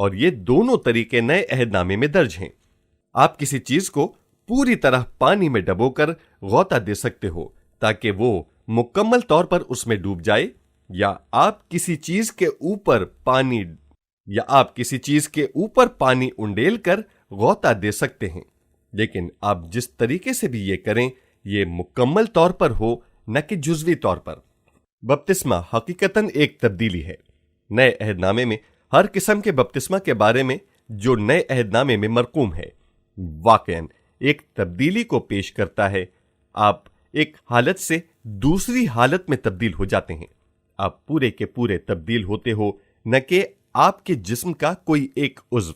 اور یہ دونوں طریقے نئے عہد نامے میں درج ہیں۔ آپ کسی چیز کو پوری طرح پانی میں ڈبو کر غوطہ دے سکتے ہو تاکہ وہ مکمل طور پر اس میں ڈوب جائے، یا آپ کسی چیز کے اوپر پانی انڈیل کر غوطہ دے سکتے ہیں، لیکن آپ جس طریقے سے بھی یہ کریں یہ مکمل طور پر ہو، نہ کہ جزوی طور پر۔ بپتسمہ حقیقتاً ایک تبدیلی ہے۔ نئے عہد نامے میں ہر قسم کے بپتسمہ کے بارے میں جو نئے عہد نامے میں مرقوم ہے واقعاً ایک تبدیلی کو پیش کرتا ہے۔ آپ ایک حالت سے دوسری حالت میں تبدیل ہو جاتے ہیں۔ آپ پورے کے پورے تبدیل ہوتے ہو، نہ کہ آپ کے جسم کا کوئی ایک عضو۔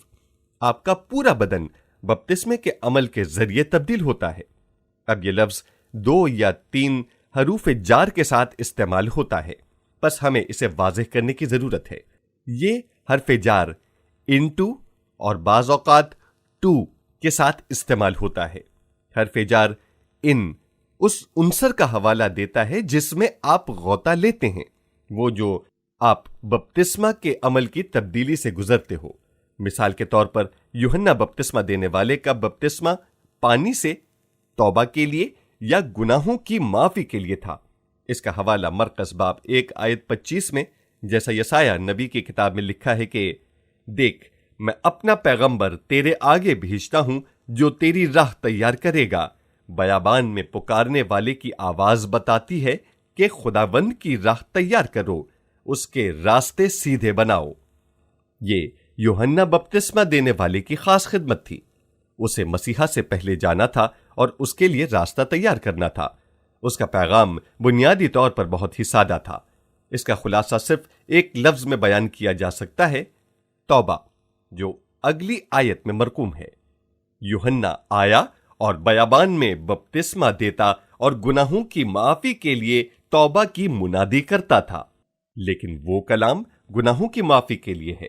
آپ کا پورا بدن بپتسمے کے عمل کے ذریعے تبدیل ہوتا ہے۔ اب یہ لفظ 2 یا 3 حروف جار کے ساتھ استعمال ہوتا ہے، بس ہمیں اسے واضح کرنے کی ضرورت ہے۔ یہ حرف جار انٹو اور بعض اوقات ٹو کے ساتھ استعمال ہوتا ہے۔ حرف جار ان اس عنصر کا حوالہ دیتا ہے جس میں آپ غوطہ لیتے ہیں، وہ جو آپ بپتسمہ کے عمل کی تبدیلی سے گزرتے ہو۔ مثال کے طور پر یوحنا بپتسمہ دینے والے کا بپتسمہ پانی سے توبہ کے لیے یا گناہوں کی معافی کے لیے تھا۔ اس کا حوالہ مرقس باب 1 آیت 25 میں، جیسا یسایہ نبی کی کتاب میں لکھا ہے کہ دیکھ میں اپنا پیغمبر تیرے آگے بھیجتا ہوں جو تیری راہ تیار کرے گا۔ بیابان میں پکارنے والے کی آواز بتاتی ہے کہ خداوند کی راہ تیار کرو، اس کے راستے سیدھے بناؤ۔ یہ یوحنا بپتسمہ دینے والے کی خاص خدمت تھی۔ اسے مسیحا سے پہلے جانا تھا اور اس کے لیے راستہ تیار کرنا تھا۔ اس کا پیغام بنیادی طور پر بہت ہی سادہ تھا۔ اس کا خلاصہ صرف ایک لفظ میں بیان کیا جا سکتا ہے، توبہ، جو اگلی آیت میں مرقوم ہے۔ یوحنا آیا اور بیابان میں بپتسمہ دیتا اور گناہوں کی معافی کے لیے توبہ کی منادی کرتا تھا، لیکن وہ کلام گناہوں کی معافی کے لیے ہے۔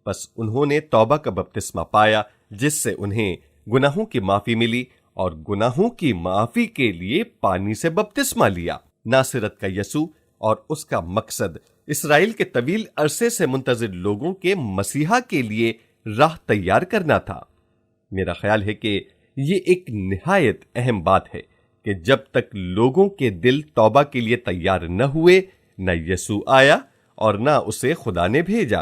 بس انہوں نے توبہ کا بپتسمہ پایا جس سے انہیں گناہوں کی معافی ملی، اور گناہوں کی معافی کے لیے پانی سے بپتسمہ لیا۔ ناصرت کا یسوع اور اس کا مقصد اسرائیل کے طویل عرصے سے منتظر لوگوں کے مسیحا کے لیے راہ تیار کرنا تھا۔ میرا خیال ہے کہ یہ ایک نہایت اہم بات ہے کہ جب تک لوگوں کے دل توبہ کے لیے تیار نہ ہوئے، نہ یسوع آیا اور نہ اسے خدا نے بھیجا۔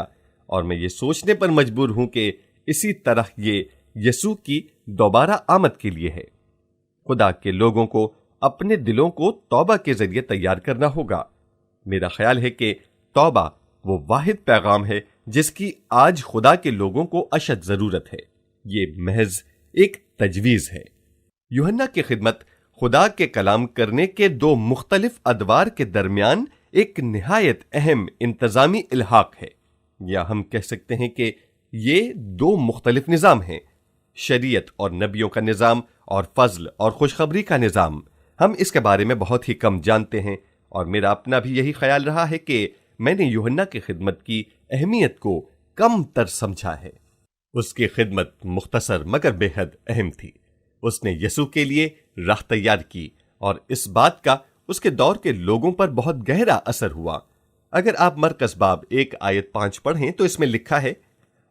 اور میں یہ سوچنے پر مجبور ہوں کہ اسی طرح یہ یسوع کی دوبارہ آمد کے لیے ہے۔ خدا کے لوگوں کو اپنے دلوں کو توبہ کے ذریعے تیار کرنا ہوگا۔ میرا خیال ہے کہ توبہ وہ واحد پیغام ہے جس کی آج خدا کے لوگوں کو اشد ضرورت ہے۔ یہ محض ایک تجویز ہے۔ یوحنا کی خدمت خدا کے کلام کرنے کے 2 مختلف ادوار کے درمیان ایک نہایت اہم انتظامی الحاق ہے، یا ہم کہہ سکتے ہیں کہ یہ 2 مختلف نظام ہیں، شریعت اور نبیوں کا نظام اور فضل اور خوشخبری کا نظام۔ ہم اس کے بارے میں بہت ہی کم جانتے ہیں، اور میرا اپنا بھی یہی خیال رہا ہے کہ میں نے یوحنا کی خدمت کی اہمیت کو کم تر سمجھا ہے۔ اس کی خدمت مختصر مگر بے حد اہم تھی۔ اس نے یسوع کے لیے راہ تیار کی، اور اس بات کا اس کے دور کے لوگوں پر بہت گہرا اثر ہوا۔ اگر آپ مرقس باب 1 آیت 5 پڑھیں تو اس میں لکھا ہے،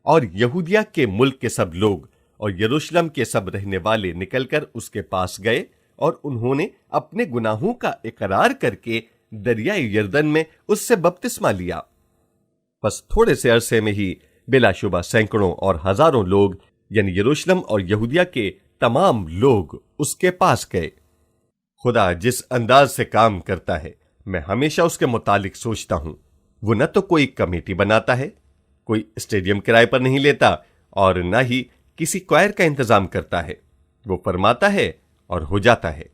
اور یہودیہ کے ملک کے سب لوگ اور یروشلم کے سب رہنے والے نکل کر اس کے پاس گئے، اور انہوں نے اپنے گناہوں کا اقرار کر کے دریائے یردن میں اس سے بپتسمہ لیا۔ بس تھوڑے سے عرصے میں ہی بلا شبہ سینکڑوں اور ہزاروں لوگ، یعنی یروشلم اور یہودیہ کے تمام لوگ اس کے پاس گئے۔ خدا جس انداز سے کام کرتا ہے، میں ہمیشہ اس کے متعلق سوچتا ہوں۔ وہ نہ تو کوئی کمیٹی بناتا ہے، کوئی اسٹیڈیم کرائے پر نہیں لیتا، اور نہ ہی کسی کوائر کا انتظام کرتا ہے۔ وہ فرماتا ہے اور ہو جاتا ہے۔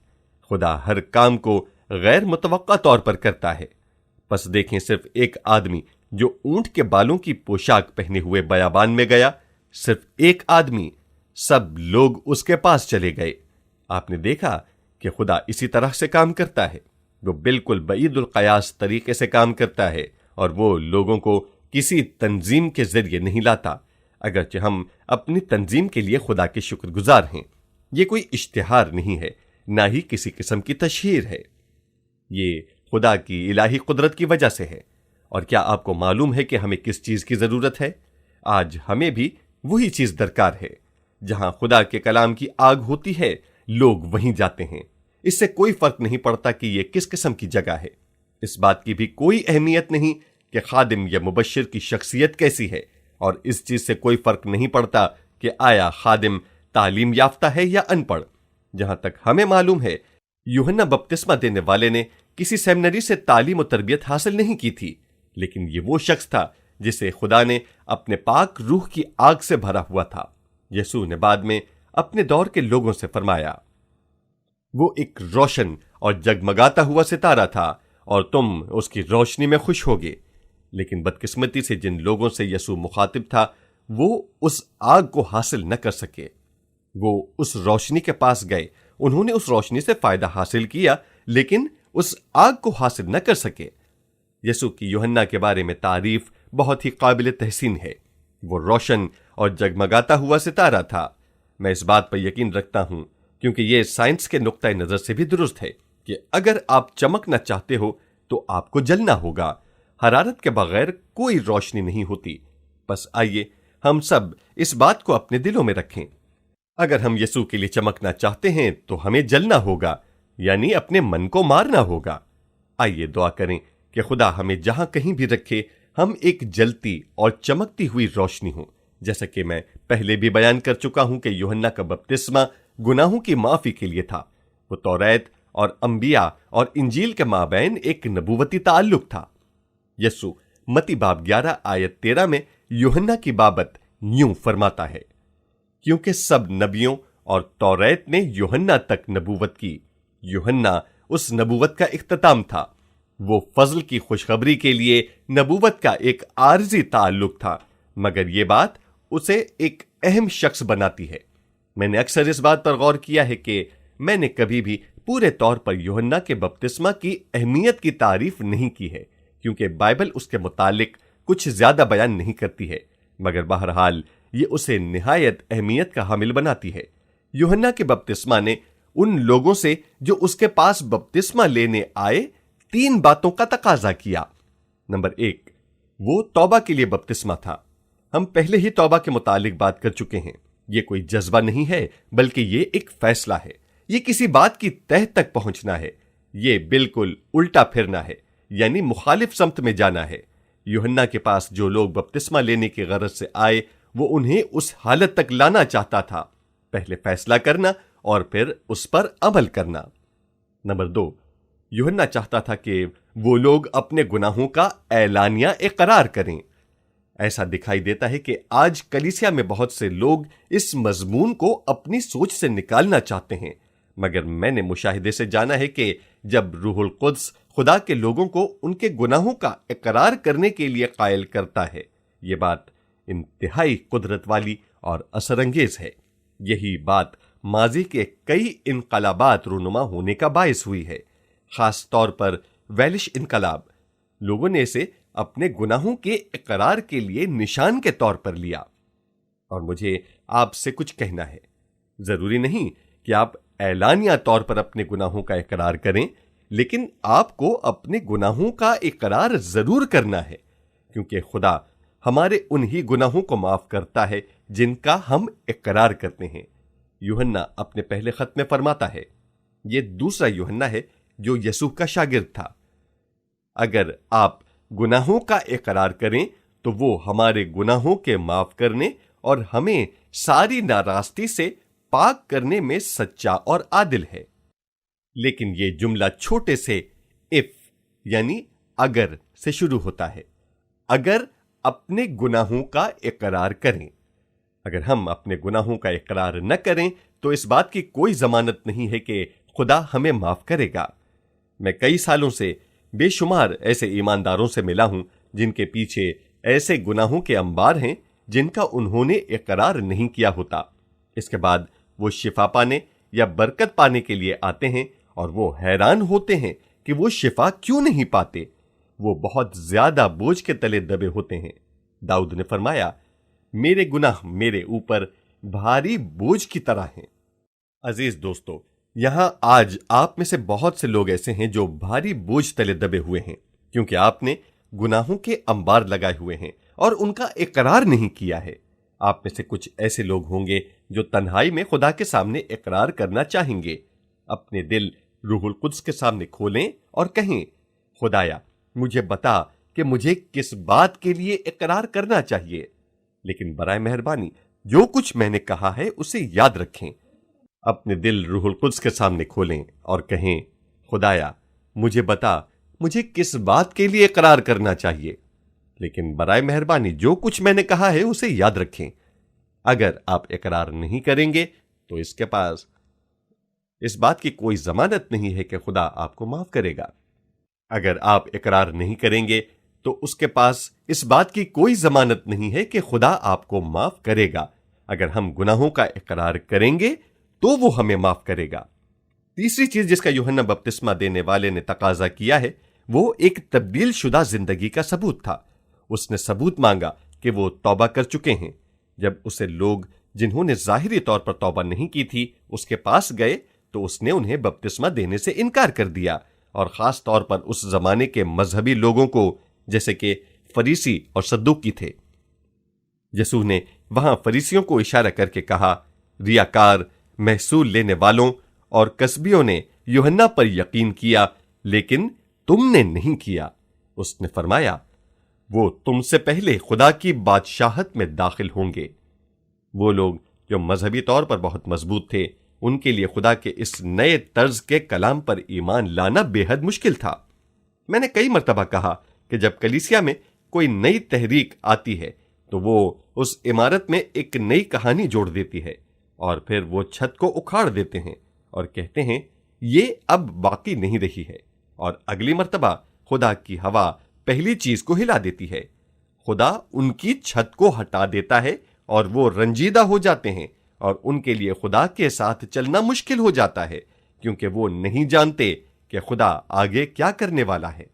خدا ہر کام کو غیر متوقع طور پر کرتا ہے۔ بس دیکھیں، صرف ایک آدمی جو اونٹ کے بالوں کی پوشاک پہنے ہوئے بیابان میں گیا، صرف ایک آدمی، سب لوگ اس کے پاس چلے گئے۔ آپ نے دیکھا کہ خدا اسی طرح سے کام کرتا ہے۔ وہ بالکل بعید القیاس طریقے سے کام کرتا ہے، اور وہ لوگوں کو کسی تنظیم کے ذریعے نہیں لاتا، اگرچہ ہم اپنی تنظیم کے لیے خدا کے شکر گزار ہیں۔ یہ کوئی اشتہار نہیں ہے، نہ ہی کسی قسم کی تشہیر ہے۔ یہ خدا کی الہی قدرت کی وجہ سے ہے۔ اور کیا آپ کو معلوم ہے کہ ہمیں کس چیز کی ضرورت ہے؟ آج ہمیں بھی وہی چیز درکار ہے۔ جہاں خدا کے کلام کی آگ ہوتی ہے، لوگ وہیں جاتے ہیں۔ اس سے کوئی فرق نہیں پڑتا کہ یہ کس قسم کی جگہ ہے۔ اس بات کی بھی کوئی اہمیت نہیں کہ خادم یا مبشر کی شخصیت کیسی ہے، اور اس چیز سے کوئی فرق نہیں پڑتا کہ آیا خادم تعلیم یافتہ ہے یا ان پڑھ۔ جہاں تک ہمیں معلوم ہے، یوحنا بپتسمہ دینے والے نے کسی سیمنری سے تعلیم و تربیت حاصل نہیں کی تھی، لیکن یہ وہ شخص تھا جسے خدا نے اپنے پاک روح کی آگ سے بھرا ہوا تھا۔ یسوع نے بعد میں اپنے دور کے لوگوں سے فرمایا، وہ ایک روشن اور جگمگاتا ہوا ستارہ تھا اور تم اس کی روشنی میں خوش ہوگے۔ لیکن بدقسمتی سے جن لوگوں سے یسوع مخاطب تھا، وہ اس آگ کو حاصل نہ کر سکے۔ وہ اس روشنی کے پاس گئے، انہوں نے اس روشنی سے فائدہ حاصل کیا، لیکن اس آگ کو حاصل نہ کر سکے۔ یسوع کی یوحنا کے بارے میں تعریف بہت ہی قابل تحسین ہے۔ وہ روشن اور جگمگاتا ہوا ستارہ تھا۔ میں اس بات پر یقین رکھتا ہوں، کیونکہ یہ سائنس کے نقطہ نظر سے بھی درست ہے، کہ اگر آپ چمکنا چاہتے ہو تو آپ کو جلنا ہوگا۔ حرارت کے بغیر کوئی روشنی نہیں ہوتی۔ بس آئیے ہم سب اس بات کو اپنے دلوں میں رکھیں۔ اگر ہم یسوع کے لیے چمکنا چاہتے ہیں تو ہمیں جلنا ہوگا، یعنی اپنے من کو مارنا ہوگا۔ آئیے دعا کریں کہ خدا ہمیں جہاں کہیں بھی رکھے، ہم ایک جلتی اور چمکتی ہوئی روشنی ہوں۔ جیسا کہ میں پہلے بھی بیان کر چکا ہوں کہ یوحنا کا بپتسمہ گناہوں کی معافی کے لیے تھا۔ وہ توریت اور انبیاء اور انجیل کے مابین ایک نبوتی تعلق تھا۔ یسوع متی باب 11 آیت 13 میں یوحنا کی بابت یوں فرماتا ہے، کیونکہ سب نبیوں اور توریت نے یوحنا تک نبوت کی۔ یوحنا اس نبوت کا اختتام تھا۔ وہ فضل کی خوشخبری کے لیے نبوت کا ایک عارضی تعلق تھا، مگر یہ بات اسے ایک اہم شخص بناتی ہے۔ میں نے اکثر اس بات پر غور کیا ہے کہ میں نے کبھی بھی پورے طور پر یوحنا کے بپتسمہ کی اہمیت کی تعریف نہیں کی ہے، کیونکہ بائبل اس کے متعلق کچھ زیادہ بیان نہیں کرتی ہے، مگر بہرحال یہ اسے نہایت اہمیت کا حامل بناتی ہے۔ یوحنا کے بپتسمہ نے ان لوگوں سے جو اس کے پاس بپتسمہ لینے آئے 3 باتوں کا تقاضا کیا۔ نمبر 1، وہ توبہ کے لیے بپتسمہ تھا۔ ہم پہلے ہی توبہ کے متعلق بات کر چکے ہیں۔ یہ کوئی جذبہ نہیں ہے، بلکہ یہ ایک فیصلہ ہے۔ یہ کسی بات کی تہہ تک پہنچنا ہے۔ یہ بالکل الٹا پھرنا ہے، یعنی مخالف سمت میں جانا ہے۔ یوحنا کے پاس جو لوگ بپتسمہ لینے کی غرض سے آئے، وہ انہیں اس حالت تک لانا چاہتا تھا، پہلے فیصلہ کرنا اور پھر اس پر عمل کرنا۔ نمبر 2، یوحنا چاہتا تھا کہ وہ لوگ اپنے گناہوں کا اعلانیہ اقرار کریں۔ ایسا دکھائی دیتا ہے کہ آج کلیسیا میں بہت سے لوگ اس مضمون کو اپنی سوچ سے نکالنا چاہتے ہیں، مگر میں نے مشاہدے سے جانا ہے کہ جب روح القدس خدا کے لوگوں کو ان کے گناہوں کا اقرار کرنے کے لیے قائل کرتا ہے، یہ بات انتہائی قدرت والی اور اثر انگیز ہے۔ یہی بات ماضی کے کئی انقلابات رونما ہونے کا باعث ہوئی ہے، خاص طور پر ویلش انقلاب۔ لوگوں نے اسے اپنے گناہوں کے اقرار کے لیے نشان کے طور پر لیا۔ اور مجھے آپ سے کچھ کہنا ہے۔ ضروری نہیں کہ آپ اعلانیہ طور پر اپنے گناہوں کا اقرار کریں، لیکن آپ کو اپنے گناہوں کا اقرار ضرور کرنا ہے، کیونکہ خدا ہمارے انہی گناہوں کو معاف کرتا ہے جن کا ہم اقرار کرتے ہیں۔ یوحنا اپنے پہلے خط میں فرماتا ہے، یہ دوسرا یوحنا ہے جو یسوع کا شاگرد تھا، اگر آپ گناہوں کا اقرار کریں تو وہ ہمارے گناہوں کے معاف کرنے اور ہمیں ساری ناراستی سے پاک کرنے میں سچا اور عادل ہے۔ لیکن یہ جملہ چھوٹے سے اف یعنی اگر سے شروع ہوتا ہے۔ اگر اپنے گناہوں کا اقرار کریں۔ اگر ہم اپنے گناہوں کا اقرار نہ کریں تو اس بات کی کوئی ضمانت نہیں ہے کہ خدا ہمیں معاف کرے گا۔ میں کئی سالوں سے بے شمار ایسے ایمانداروں سے ملا ہوں جن کے پیچھے ایسے گناہوں کے انبار ہیں جن کا انہوں نے اقرار نہیں کیا ہوتا۔ اس کے بعد وہ شفا پانے یا برکت پانے کے لیے آتے ہیں اور وہ حیران ہوتے ہیں کہ وہ شفا کیوں نہیں پاتے۔ وہ بہت زیادہ بوجھ کے تلے دبے ہوتے ہیں۔ داؤد نے فرمایا، میرے گناہ میرے اوپر بھاری بوجھ کی طرح ہیں۔ عزیز دوستو، یہاں آج آپ میں سے بہت سے لوگ ایسے ہیں جو بھاری بوجھ تلے دبے ہوئے ہیں، کیونکہ آپ نے گناہوں کے انبار لگائے ہوئے ہیں اور ان کا اقرار نہیں کیا ہے۔ آپ میں سے کچھ ایسے لوگ ہوں گے جو تنہائی میں خدا کے سامنے اقرار کرنا چاہیں گے۔ اپنے دل روح القدس کے سامنے کھولیں اور کہیں، خدایا مجھے بتا کہ مجھے کس بات کے لیے اقرار کرنا چاہیے، لیکن برائے مہربانی جو کچھ میں نے کہا ہے اسے یاد رکھیں۔ اپنے دل روح القدس کے سامنے کھولیں اور کہیں، خدایا مجھے بتا مجھے کس بات کے لیے اقرار کرنا چاہیے، لیکن برائے مہربانی جو کچھ میں نے کہا ہے اسے یاد رکھیں۔ اگر آپ اقرار نہیں کریں گے تو اس کے پاس اس بات کی کوئی ضمانت نہیں ہے کہ خدا آپ کو معاف کرے گا۔ اگر آپ اقرار نہیں کریں گے تو اس کے پاس اس بات کی کوئی ضمانت نہیں ہے کہ خدا آپ کو معاف کرے گا۔ اگر ہم گناہوں کا اقرار کریں گے تو وہ ہمیں معاف کرے گا۔ تیسری چیز جس کا یوحنا بپتسمہ دینے والے نے تقاضا کیا ہے وہ ایک تبدیل شدہ زندگی کا ثبوت تھا۔ اس نے ثبوت مانگا کہ وہ توبہ کر چکے ہیں۔ جب اسے لوگ جنہوں نے ظاہری طور پر توبہ نہیں کی تھی اس کے پاس گئے تو اس نے انہیں بپتسمہ دینے سے انکار کر دیا، اور خاص طور پر اس زمانے کے مذہبی لوگوں کو جیسے کہ فریسی اور صدوقی تھے۔ یسوع نے وہاں فریسیوں کو اشارہ کر کے کہا، ریاکار، محصول لینے والوں اور کسبیوں نے یوحنا پر یقین کیا لیکن تم نے نہیں کیا۔ اس نے فرمایا، وہ تم سے پہلے خدا کی بادشاہت میں داخل ہوں گے۔ وہ لوگ جو مذہبی طور پر بہت مضبوط تھے، ان کے لیے خدا کے اس نئے طرز کے کلام پر ایمان لانا بے حد مشکل تھا۔ میں نے کئی مرتبہ کہا کہ جب کلیسیا میں کوئی نئی تحریک آتی ہے تو وہ اس عمارت میں ایک نئی کہانی جوڑ دیتی ہے، اور پھر وہ چھت کو اکھاڑ دیتے ہیں اور کہتے ہیں یہ اب باقی نہیں رہی ہے، اور اگلی مرتبہ خدا کی ہوا پہلی چیز کو ہلا دیتی ہے۔ خدا ان کی چھت کو ہٹا دیتا ہے اور وہ رنجیدہ ہو جاتے ہیں، اور ان کے لیے خدا کے ساتھ چلنا مشکل ہو جاتا ہے کیونکہ وہ نہیں جانتے کہ خدا آگے کیا کرنے والا ہے۔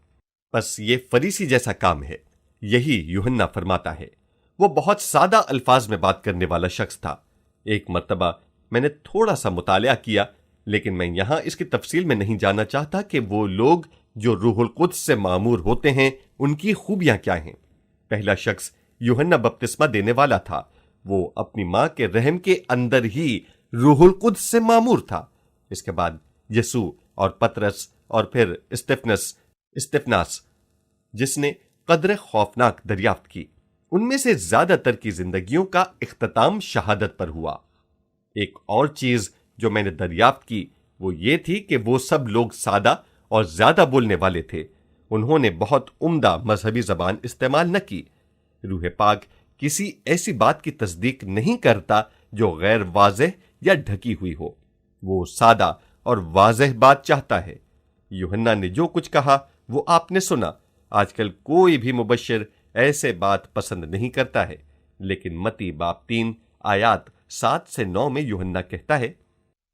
بس یہ فریسی جیسا کام ہے۔ یہی یوحنا فرماتا ہے۔ وہ بہت سادہ الفاظ میں بات کرنے والا شخص تھا۔ ایک مرتبہ میں نے تھوڑا سا مطالعہ کیا، لیکن میں یہاں اس کی تفصیل میں نہیں جانا چاہتا کہ وہ لوگ جو روح القدس سے معمور ہوتے ہیں ان کی خوبیاں کیا ہیں۔ پہلا شخص یوحنا بپتسمہ دینے والا تھا۔ وہ اپنی ماں کے رحم کے اندر ہی روح القدس سے معمور تھا۔ اس کے بعد یسوع اور پطرس اور پھر استفناس جس نے قدر خوفناک دریافت کی۔ ان میں سے زیادہ تر کی زندگیوں کا اختتام شہادت پر ہوا۔ ایک اور چیز جو میں نے دریافت کی وہ یہ تھی کہ وہ سب لوگ سادہ اور زیادہ بولنے والے تھے۔ انہوں نے بہت عمدہ مذہبی زبان استعمال نہ کی۔ روح پاک کسی ایسی بات کی تصدیق نہیں کرتا جو غیر واضح یا ڈھکی ہوئی ہو۔ وہ سادہ اور واضح بات چاہتا ہے۔ یوحنا نے جو کچھ کہا وہ آپ نے سنا۔ آج کل کوئی بھی مبشر ایسے بات پسند نہیں کرتا ہے، لیکن متی باب 3 آیات 7 سے 9 میں یوحنا کہتا ہے،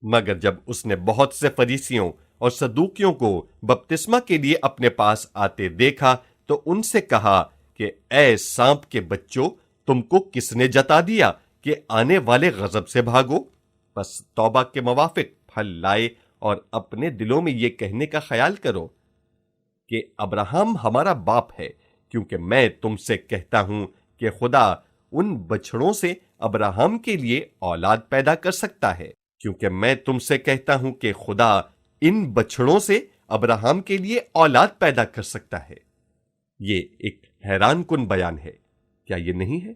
مگر جب اس نے بہت سے فریسیوں اور صدوقیوں کو بپتسمہ کے لیے اپنے پاس آتے دیکھا تو ان سے کہا کہ اے سانپ کے بچوں، تم کو کس نے جتا دیا کہ آنے والے غضب سے بھاگو؟ بس توبہ کے موافق پھل لائے اور اپنے دلوں میں یہ کہنے کا خیال کرو کہ ابراہم ہمارا باپ ہے، کیونکہ میں تم سے کہتا ہوں کہ خدا ان بچڑوں سے ابراہم کے لیے اولاد پیدا کر سکتا ہے۔ کیونکہ میں تم سے کہتا ہوں کہ خدا ان بچڑوں سے ابراہم کے لیے اولاد پیدا کر سکتا ہے۔ یہ ایک حیران کن بیان ہے، کیا یہ نہیں ہے؟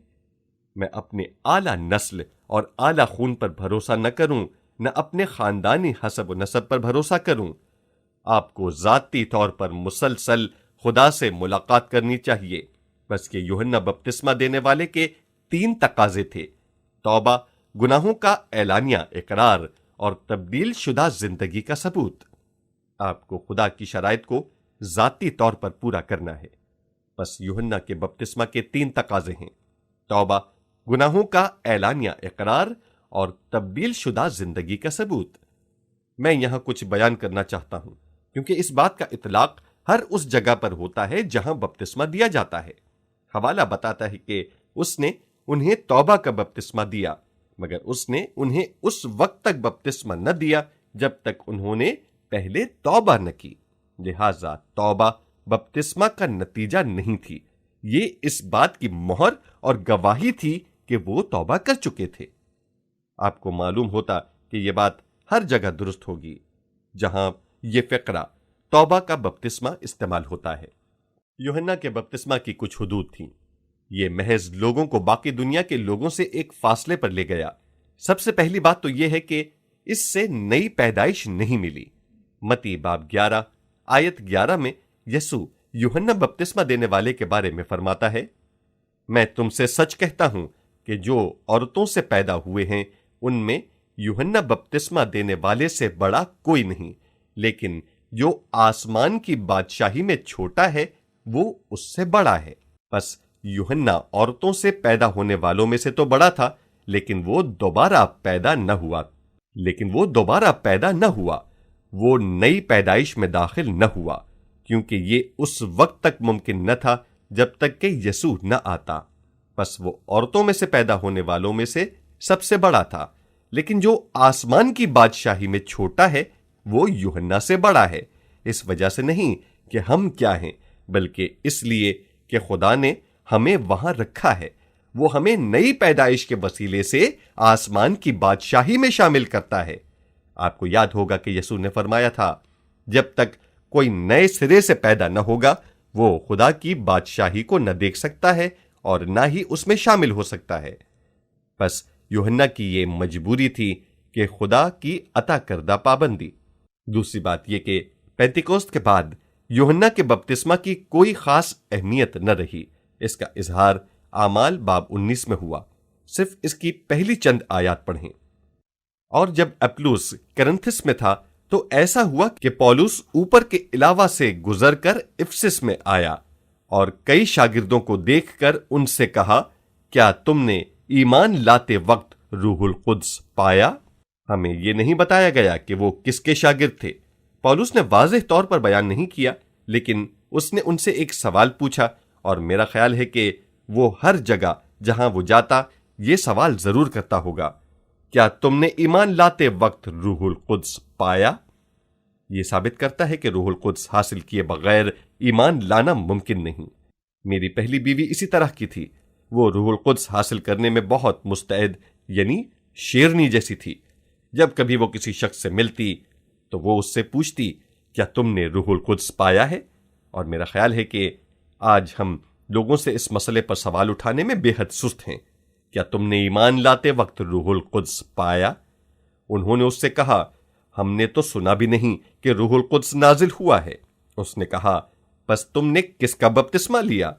میں اپنے اعلیٰ نسل اور اعلیٰ خون پر بھروسہ نہ کروں، نہ اپنے خاندانی حسب و نسب پر بھروسہ کروں۔ آپ کو ذاتی طور پر مسلسل خدا سے ملاقات کرنی چاہیے۔ بس کہ یوحنا بپتسمہ دینے والے کے 3 تقاضے تھے: توبہ، گناہوں کا اعلانیہ اقرار اور تبدیل شدہ زندگی کا ثبوت۔ آپ کو خدا کی شرائط کو ذاتی طور پر پورا کرنا ہے۔ بس یوحنا کے بپتسمہ کے 3 تقاضے ہیں: توبہ، گناہوں کا اعلانیہ اقرار اور تبدیل شدہ زندگی کا ثبوت۔ میں یہاں کچھ بیان کرنا چاہتا ہوں کیونکہ اس بات کا اطلاق ہر اس جگہ پر ہوتا ہے جہاں بپتسمہ دیا جاتا ہے۔ حوالہ بتاتا ہے کہ اس نے انہیں توبہ کا بپتسمہ دیا، مگر اس نے انہیں اس وقت تک بپتسمہ نہ دیا جب تک انہوں نے پہلے توبہ نہ کی۔ لہذا توبہ بپتسمہ کا نتیجہ نہیں تھی، یہ اس بات کی مہر اور گواہی تھی کہ وہ توبہ کر چکے تھے۔ آپ کو معلوم ہوتا کہ یہ بات ہر جگہ درست ہوگی جہاں یہ فقرہ توبہ کا بپتسمہ استعمال ہوتا ہے۔ یوحنا کے بپتسمہ کی کچھ حدود تھیں۔ یہ محض لوگوں کو باقی دنیا کے لوگوں سے ایک فاصلے پر لے گیا۔ سب سے پہلی بات تو یہ ہے کہ اس سے نئی پیدائش نہیں ملی۔ متی باب 11 آیت 11 میں یسوع یوحنا بپتسمہ دینے والے کے بارے میں فرماتا ہے، میں تم سے سچ کہتا ہوں کہ جو عورتوں سے پیدا ہوئے ہیں ان میں یوحنا بپتسمہ دینے والے سے بڑا کوئی نہیں، لیکن جو آسمان کی بادشاہی میں چھوٹا ہے وہ اس سے بڑا ہے۔ پس یوحنا عورتوں سے پیدا ہونے والوں میں سے تو بڑا تھا، لیکن وہ دوبارہ پیدا نہ ہوا۔ وہ نئی پیدائش میں داخل نہ ہوا، کیونکہ یہ اس وقت تک ممکن نہ تھا جب تک کہ یسوع نہ آتا۔ پس وہ عورتوں میں سے پیدا ہونے والوں میں سے سب سے بڑا تھا، لیکن جو آسمان کی بادشاہی میں چھوٹا ہے وہ یوحنا سے بڑا ہے، اس وجہ سے نہیں کہ ہم کیا ہیں، بلکہ اس لیے کہ خدا نے ہمیں وہاں رکھا ہے۔ وہ ہمیں نئی پیدائش کے وسیلے سے آسمان کی بادشاہی میں شامل کرتا ہے۔ آپ کو یاد ہوگا کہ یسوع نے فرمایا تھا، جب تک کوئی نئے سرے سے پیدا نہ ہوگا وہ خدا کی بادشاہی کو نہ دیکھ سکتا ہے اور نہ ہی اس میں شامل ہو سکتا ہے۔ بس یوحنا کی یہ مجبوری تھی کہ خدا کی عطا کردہ پابندی۔ دوسری بات یہ کہ پینتیکوست کے بعد یوحنا کے بپتسمہ کی کوئی خاص اہمیت نہ رہی۔ اس کا اظہار اعمال باب 19 میں ہوا۔ صرف اس کی پہلی چند آیات پڑھیں۔ اور جب اپلوس کرنتھس میں تھا تو ایسا ہوا کہ پولس اوپر کے علاوہ سے گزر کر افسس میں آیا اور کئی شاگردوں کو دیکھ کر ان سے کہا، کیا تم نے ایمان لاتے وقت روح القدس پایا؟ ہمیں یہ نہیں بتایا گیا کہ وہ کس کے شاگرد تھے۔ پولس نے واضح طور پر بیان نہیں کیا، لیکن اس نے ان سے ایک سوال پوچھا، اور میرا خیال ہے کہ وہ ہر جگہ جہاں وہ جاتا یہ سوال ضرور کرتا ہوگا، کیا تم نے ایمان لاتے وقت روح القدس پایا؟ یہ ثابت کرتا ہے کہ روح القدس حاصل کیے بغیر ایمان لانا ممکن نہیں۔ میری پہلی بیوی اسی طرح کی تھی۔ وہ روح القدس حاصل کرنے میں بہت مستعد، یعنی شیرنی جیسی تھی۔ جب کبھی وہ کسی شخص سے ملتی تو وہ اس سے پوچھتی، کیا تم نے روح القدس پایا ہے؟ اور میرا خیال ہے کہ آج ہم لوگوں سے اس مسئلے پر سوال اٹھانے میں بے حد سست ہیں۔ کیا تم نے ایمان لاتے وقت روح القدس پایا؟ انہوں نے اس سے کہا، ہم نے تو سنا بھی نہیں کہ روح القدس نازل ہوا ہے۔ اس نے کہا، پس تم نے کس کا بپتسمہ لیا؟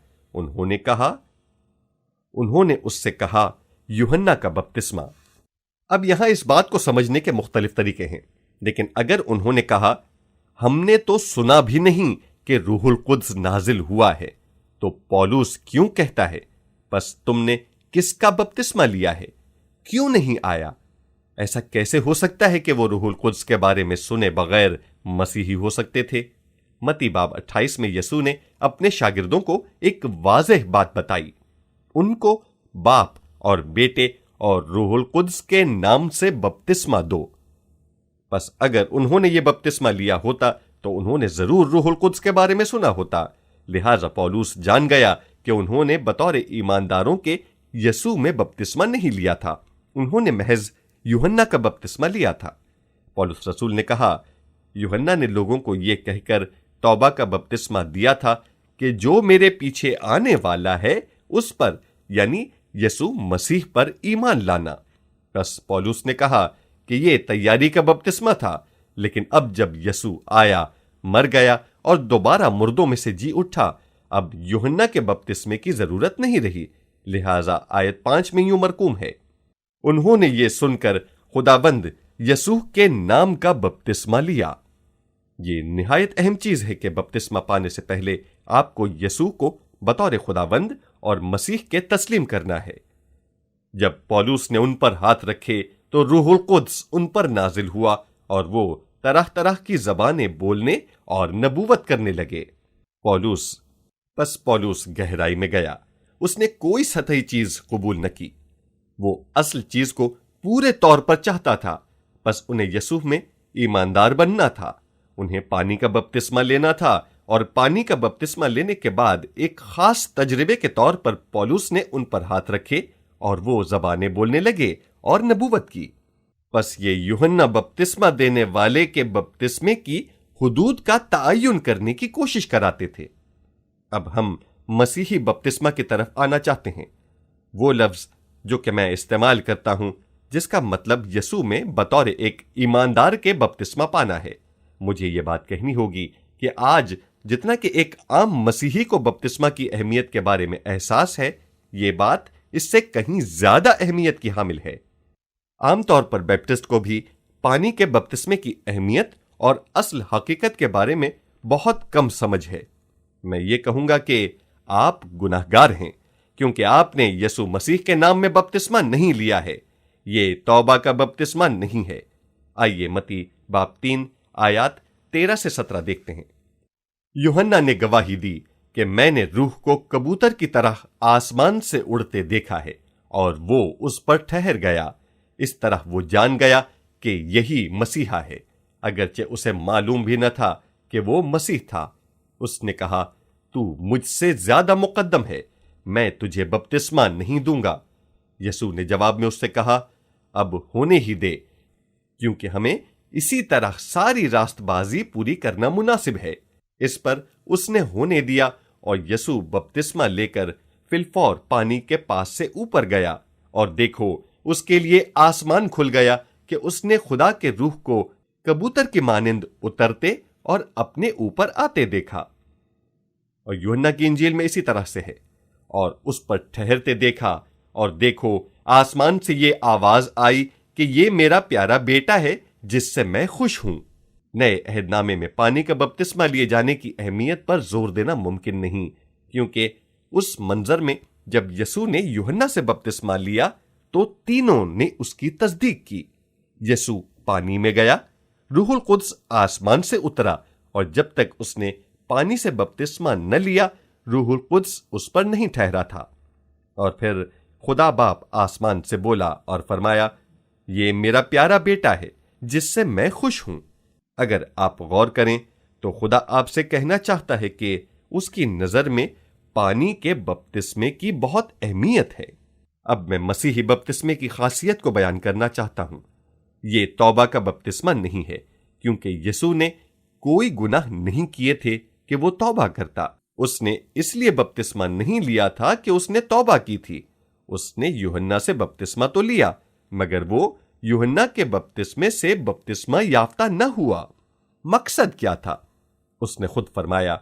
انہوں نے اس سے کہا، یوحنا کا بپتسمہ۔ اب یہاں اس بات کو سمجھنے کے مختلف طریقے ہیں، لیکن اگر انہوں نے کہا، ہم نے تو سنا بھی نہیں کہ روح القدس نازل ہوا ہے، تو پولس کیوں کہتا ہے، پس تم نے کس کا بپتسمہ لیا ہے؟ کیوں نہیں آیا؟ ایسا کیسے ہو سکتا ہے کہ وہ روح القدس کے بارے میں سنے بغیر مسیحی ہو سکتے تھے؟ متی باب 28 میں یسوع نے اپنے شاگردوں کو ایک واضح بات بتائی، ان کو باپ اور بیٹے اور روح القدس کے نام سے بپتسمہ دو۔ پس اگر انہوں نے یہ بپتسمہ لیا ہوتا تو انہوں نے ضرور روح القدس کے بارے میں سنا ہوتا۔ لہٰذا پولس جان گیا کہ انہوں نے بطور ایمانداروں کے یسوع میں بپتسمہ نہیں لیا تھا، انہوں نے محض یوحنا کا بپتسمہ لیا تھا۔ پولس رسول نے کہا، یوحنا نے لوگوں کو یہ کہہ کر توبہ کا بپتسمہ دیا تھا کہ جو میرے پیچھے آنے والا ہے اس پر، یعنی یسوع مسیح پر ایمان لانا۔ بس پولس نے کہا کہ یہ تیاری کا بپتسمہ تھا، لیکن اب جب یسوع آیا، مر گیا اور دوبارہ مردوں میں سے جی اٹھا، اب یوحنا کے بپتسمے کی ضرورت نہیں رہی۔ لہٰذا آیت 5 میں یوں مرقوم ہے، انہوں نے یہ سن کر خداوند یسوع کے نام کا بپتسمہ لیا۔ یہ نہایت اہم چیز ہے کہ بپتسمہ پانے سے پہلے آپ کو یسوع کو بطور خداوند اور مسیح کے تسلیم کرنا ہے۔ جب پولس نے ان پر ہاتھ رکھے تو روح القدس ان پر نازل ہوا اور وہ طرح طرح کی زبانیں بولنے اور نبوت کرنے لگے۔ پولس گہرائی میں گیا، اس نے کوئی سطحی چیز قبول نہ کی، وہ اصل چیز کو پورے طور پر چاہتا تھا۔ بس انہیں یسوع میں ایماندار بننا تھا، انہیں پانی کا بپتسمہ لینا تھا اور پانی کا بپتسمہ لینے کے بعد ایک خاص تجربے کے طور پر پولس نے ان پر ہاتھ رکھے اور وہ زبانیں بولنے لگے اور نبوت کی۔ پس یہ یوحنا بپتسمہ دینے والے کے بپتسمے کی حدود کا تعین کرنے کی کوشش کراتے تھے۔ اب ہم مسیحی بپتسمہ کی طرف آنا چاہتے ہیں، وہ لفظ جو کہ میں استعمال کرتا ہوں جس کا مطلب یسوع میں بطور ایک ایماندار کے بپتسمہ پانا ہے۔ مجھے یہ بات کہنی ہوگی کہ آج جتنا کہ ایک عام مسیحی کو بپتسمہ کی اہمیت کے بارے میں احساس ہے، یہ بات اس سے کہیں زیادہ اہمیت کی حامل ہے۔ عام طور پر بیپٹسٹ کو بھی پانی کے بپتسمے کی اہمیت اور اصل حقیقت کے بارے میں بہت کم سمجھ ہے۔ میں یہ کہوں گا کہ آپ گناہگار ہیں کیونکہ آپ نے یسوع مسیح کے نام میں بپتسمہ نہیں لیا ہے۔ یہ توبہ کا بپتسمہ نہیں ہے۔ آئیے متی باب 3 آیات 13 سے 17 دیکھتے ہیں۔ یوحنا نے گواہی دی کہ میں نے روح کو کبوتر کی طرح آسمان سے اڑتے دیکھا ہے اور وہ اس پر ٹھہر گیا۔ اس طرح وہ جان گیا کہ یہی مسیحا ہے، اگرچہ اسے معلوم بھی نہ تھا کہ وہ مسیح تھا۔ اس نے کہا، تو مجھ سے زیادہ مقدم ہے، میں تجھے بپتسمہ نہیں دوں گا۔ یسوع نے جواب میں اس سے کہا، اب ہونے ہی دے، کیونکہ ہمیں اسی طرح ساری راست بازی پوری کرنا مناسب ہے۔ اس پر اس نے ہونے دیا اور یسوع بپتسمہ لے کر فی الفور پانی کے پاس سے اوپر گیا، اور دیکھو اس کے لیے آسمان کھل گیا کہ اس نے خدا کے روح کو کبوتر کی مانند اترتے اور اپنے اوپر آتے دیکھا۔ اور یوحنا کی انجیل میں اسی طرح سے ہے، اور اس پر ٹھہرتے دیکھا، اور دیکھو آسمان سے یہ آواز آئی کہ یہ میرا پیارا بیٹا ہے جس سے میں خوش ہوں۔ نئے عہد نامے میں پانی کا بپتسمہ لیے جانے کی اہمیت پر زور دینا ممکن نہیں، کیونکہ اس منظر میں جب یسوع نے یوحنا سے بپتسمہ لیا تو تینوں نے اس کی تصدیق کی۔ یسوع پانی میں گیا، روح القدس آسمان سے اترا، اور جب تک اس نے پانی سے بپتسمہ نہ لیا روح القدس اس پر نہیں ٹھہرا تھا۔ اور پھر خدا باپ آسمان سے بولا اور فرمایا، یہ میرا پیارا بیٹا ہے جس سے میں خوش ہوں۔ اگر آپ غور کریں تو خدا آپ سے کہنا چاہتا ہے کہ اس کی نظر میں پانی کے بپتسمے کی بہت اہمیت ہے۔ اب میں مسیحی بپتسمے کی خاصیت کو بیان کرنا چاہتا ہوں۔ یہ توبہ کا بپتسمہ نہیں ہے، کیونکہ یسوع نے کوئی گناہ نہیں کیے تھے کہ وہ توبہ کرتا۔ اس نے اس لیے بپتسمہ نہیں لیا تھا کہ اس نے توبہ کی تھی۔ اس نے یوحنا سے بپتسمہ تو لیا، مگر وہ یوحنا کے بپتسمے سے بپتسمہ یافتہ نہ ہوا۔ مقصد کیا تھا؟ اس نے خود فرمایا،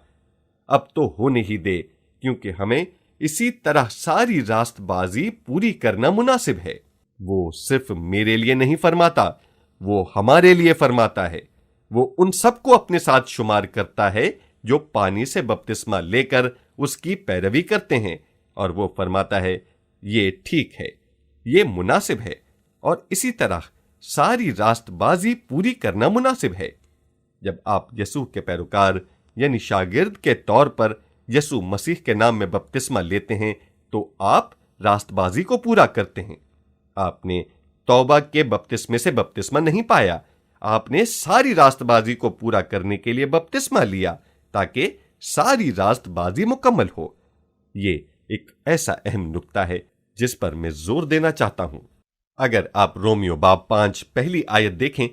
اب تو ہونے ہی دے، کیونکہ ہمیں اسی طرح ساری راست بازی پوری کرنا مناسب ہے۔ وہ صرف میرے لیے نہیں فرماتا، وہ ہمارے لیے فرماتا ہے۔ وہ ان سب کو اپنے ساتھ شمار کرتا ہے جو پانی سے بپتسمہ لے کر اس کی پیروی کرتے ہیں، اور وہ فرماتا ہے، یہ ٹھیک ہے، یہ مناسب ہے، اور اسی طرح ساری راست بازی پوری کرنا مناسب ہے۔ جب آپ یسوع کے پیروکار یعنی شاگرد کے طور پر یسوع مسیح کے نام میں بپتسمہ لیتے ہیں تو آپ راست بازی کو پورا کرتے ہیں۔ آپ نے توبہ کے بپتسمے سے بپتسمہ نہیں پایا، آپ نے ساری راست بازی کو پورا کرنے کے لیے بپتسمہ لیا تاکہ ساری راست بازی مکمل ہو۔ یہ ایک ایسا اہم نکتہ ہے جس پر میں زور دینا چاہتا ہوں۔ اگر آپ رومیو باب 5 پہلی آیت دیکھیں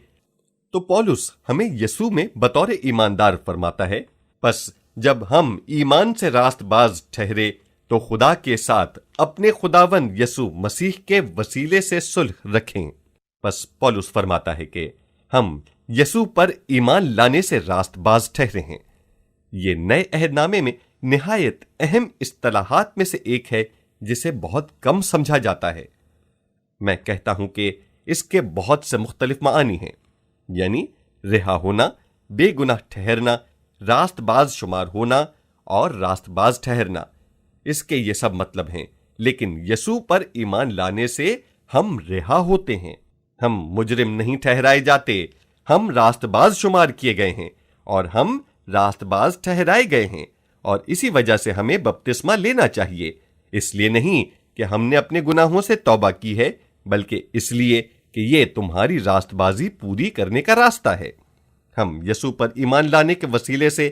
تو پولس ہمیں یسوع میں بطور ایماندار فرماتا ہے، پس جب ہم ایمان سے راست باز ٹھہرے تو خدا کے ساتھ اپنے خداوند یسوع مسیح کے وسیلے سے صلح رکھیں۔ پس پولس فرماتا ہے کہ ہم یسوع پر ایمان لانے سے راست باز ٹھہرے ہیں۔ یہ نئے عہد نامے میں نہایت اہم اصطلاحات میں سے ایک ہے جسے بہت کم سمجھا جاتا ہے۔ میں کہتا ہوں کہ اس کے بہت سے مختلف معانی ہیں، یعنی رہا ہونا، بے گناہ ٹھہرنا، راست باز شمار ہونا اور راست باز ٹھہرنا۔ اس کے یہ سب مطلب ہیں، لیکن یسوع پر ایمان لانے سے ہم رہا ہوتے ہیں۔ ہم مجرم نہیں ٹھہرائے جاتے، ہم راست باز شمار کیے گئے ہیں اور ہم راست باز ٹھہرائے گئے ہیں، اور اسی وجہ سے ہمیں بپتسمہ لینا چاہیے۔ اس لیے نہیں کہ ہم نے اپنے گناہوں سے توبہ کی ہے، بلکہ اس لیے کہ یہ تمہاری راست بازی پوری کرنے کا راستہ ہے۔ ہم یسوع پر ایمان لانے کے وسیلے سے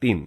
3।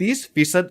30%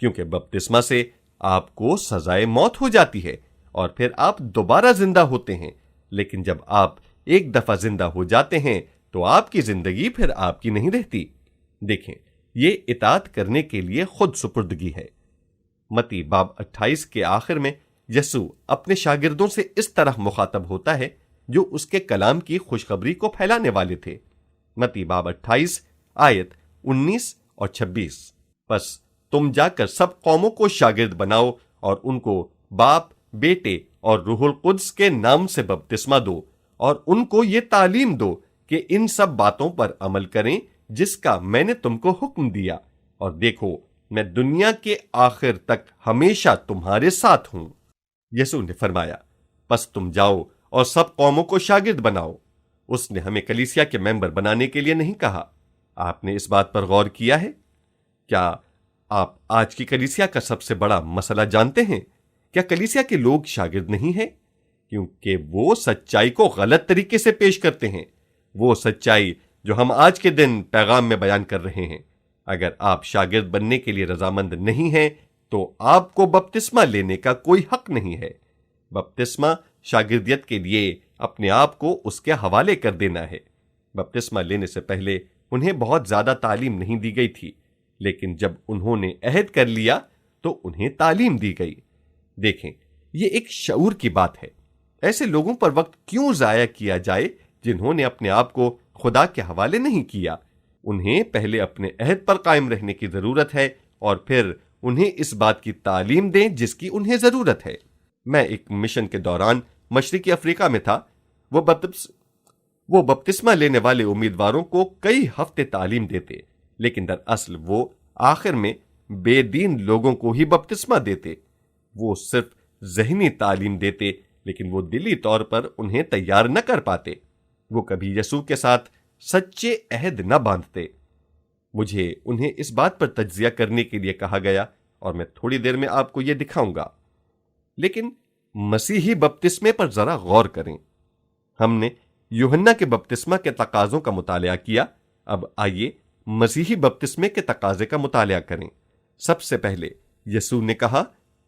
کیونکہ بپتسمہ سے آپ کو سزائے موت ہو جاتی ہے اور پھر آپ دوبارہ زندہ ہوتے ہیں، لیکن جب آپ ایک دفعہ زندہ ہو جاتے ہیں تو آپ کی زندگی پھر آپ کی نہیں رہتی۔ دیکھیں، یہ اطاعت کرنے کے لیے خود سپردگی ہے۔ متی باب 28 کے آخر میں یسوع اپنے شاگردوں سے اس طرح مخاطب ہوتا ہے جو اس کے کلام کی خوشخبری کو پھیلانے والے تھے۔ متی باب 28 آیت 19 اور 26، پس تم جا کر سب قوموں کو شاگرد بناؤ اور ان کو باپ، بیٹے اور روح القدس کے نام سے بپتسمہ دو، اور ان کو یہ تعلیم دو کہ ان سب باتوں پر عمل کریں جس کا میں نے تم کو حکم دیا، اور دیکھو میں دنیا کے آخر تک ہمیشہ تمہارے ساتھ ہوں۔ یسوع نے فرمایا، پس تم جاؤ اور سب قوموں کو شاگرد بناؤ۔ اس نے ہمیں کلیسیا کے ممبر بنانے کے لیے نہیں کہا۔ آپ نے اس بات پر غور کیا ہے؟ کیا آپ آج کی کلیسیا کا سب سے بڑا مسئلہ جانتے ہیں؟ کیا کلیسیا کے لوگ شاگرد نہیں ہیں؟ کیونکہ وہ سچائی کو غلط طریقے سے پیش کرتے ہیں، وہ سچائی جو ہم آج کے دن پیغام میں بیان کر رہے ہیں۔ اگر آپ شاگرد بننے کے لیے رضامند نہیں ہیں تو آپ کو بپتسمہ لینے کا کوئی حق نہیں ہے۔ بپتسمہ شاگردیت کے لیے اپنے آپ کو اس کے حوالے کر دینا ہے۔ بپتسمہ لینے سے پہلے انہیں بہت زیادہ تعلیم نہیں دی گئی تھی، لیکن جب انہوں نے عہد کر لیا تو انہیں تعلیم دی گئی۔ دیکھیں، یہ ایک شعور کی بات ہے۔ ایسے لوگوں پر وقت کیوں ضائع کیا جائے جنہوں نے اپنے آپ کو خدا کے حوالے نہیں کیا؟ انہیں پہلے اپنے عہد پر قائم رہنے کی ضرورت ہے اور پھر انہیں اس بات کی تعلیم دیں جس کی انہیں ضرورت ہے۔ میں ایک مشن کے دوران مشرقی افریقہ میں تھا۔ وہ بپتسمہ لینے والے امیدواروں کو کئی ہفتے تعلیم دیتے، لیکن دراصل وہ آخر میں بے دین لوگوں کو ہی بپتسمہ دیتے۔ وہ صرف ذہنی تعلیم دیتے، لیکن وہ دلی طور پر انہیں تیار نہ کر پاتے۔ وہ کبھی یسوع کے ساتھ سچے عہد نہ باندھتے۔ مجھے انہیں اس بات پر تجزیہ کرنے کے لیے کہا گیا اور میں تھوڑی دیر میں آپ کو یہ دکھاؤں گا۔ لیکن مسیحی بپتسمے پر ذرا غور کریں۔ ہم نے یوحنا کے بپتسمہ کے تقاضوں کا مطالعہ کیا، اب آئیے مسیحی بپتسمے کے تقاضے کا مطالعہ کریں۔ سب سے پہلے یسوع نے کہا،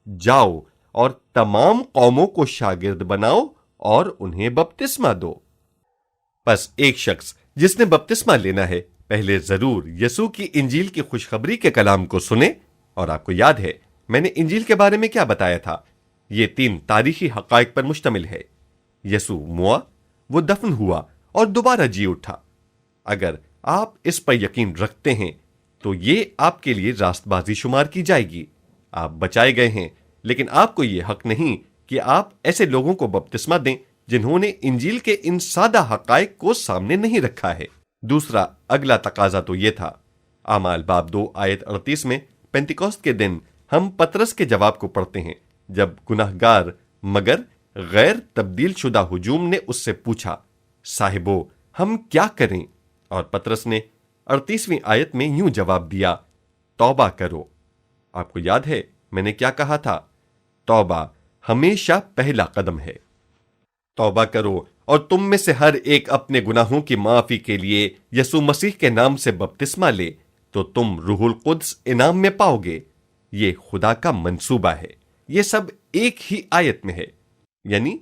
جاؤ اور تمام قوموں کو شاگرد بناؤ اور انہیں بپتسمہ دو۔ بس ایک شخص جس نے بپتسمہ لینا ہے پہلے ضرور یسوع کی انجیل کی خوشخبری کے کلام کو سنے۔ اور آپ کو یاد ہے میں نے انجیل کے بارے میں کیا بتایا تھا؟ یہ 3 تاریخی حقائق پر مشتمل ہے۔ یسوع موا، وہ دفن ہوا اور دوبارہ جی اٹھا۔ اگر آپ اس پر یقین رکھتے ہیں تو یہ آپ کے لیے راست بازی شمار کی جائے گی۔ آپ بچائے گئے ہیں، لیکن آپ کو یہ حق نہیں کہ آپ ایسے لوگوں کو بپتسمہ دیں جنہوں نے انجیل کے ان سادہ حقائق کو سامنے نہیں رکھا ہے۔ دوسرا اگلا تقاضا تو یہ تھا۔ اعمال باب 2 آیت 38 میں پینتیکوست کے دن ہم پطرس کے جواب کو پڑھتے ہیں، جب گناہگار مگر غیر تبدیل شدہ ہجوم نے اس سے پوچھا، صاحبو ہم کیا کریں؟ اور پطرس نے 38ویں آیت میں یوں جواب دیا، توبہ کرو۔ آپ کو یاد ہے میں نے کیا کہا تھا؟ توبہ ہمیشہ پہلا قدم ہے۔ توبہ کرو اور تم میں سے ہر ایک اپنے گناہوں کی معافی کے لیے یسوع مسیح کے نام سے بپتسمہ لے تو تم روح القدس انعام میں پاؤ گے۔ یہ خدا کا منصوبہ ہے۔ یہ سب ایک ہی آیت میں ہے۔ یعنی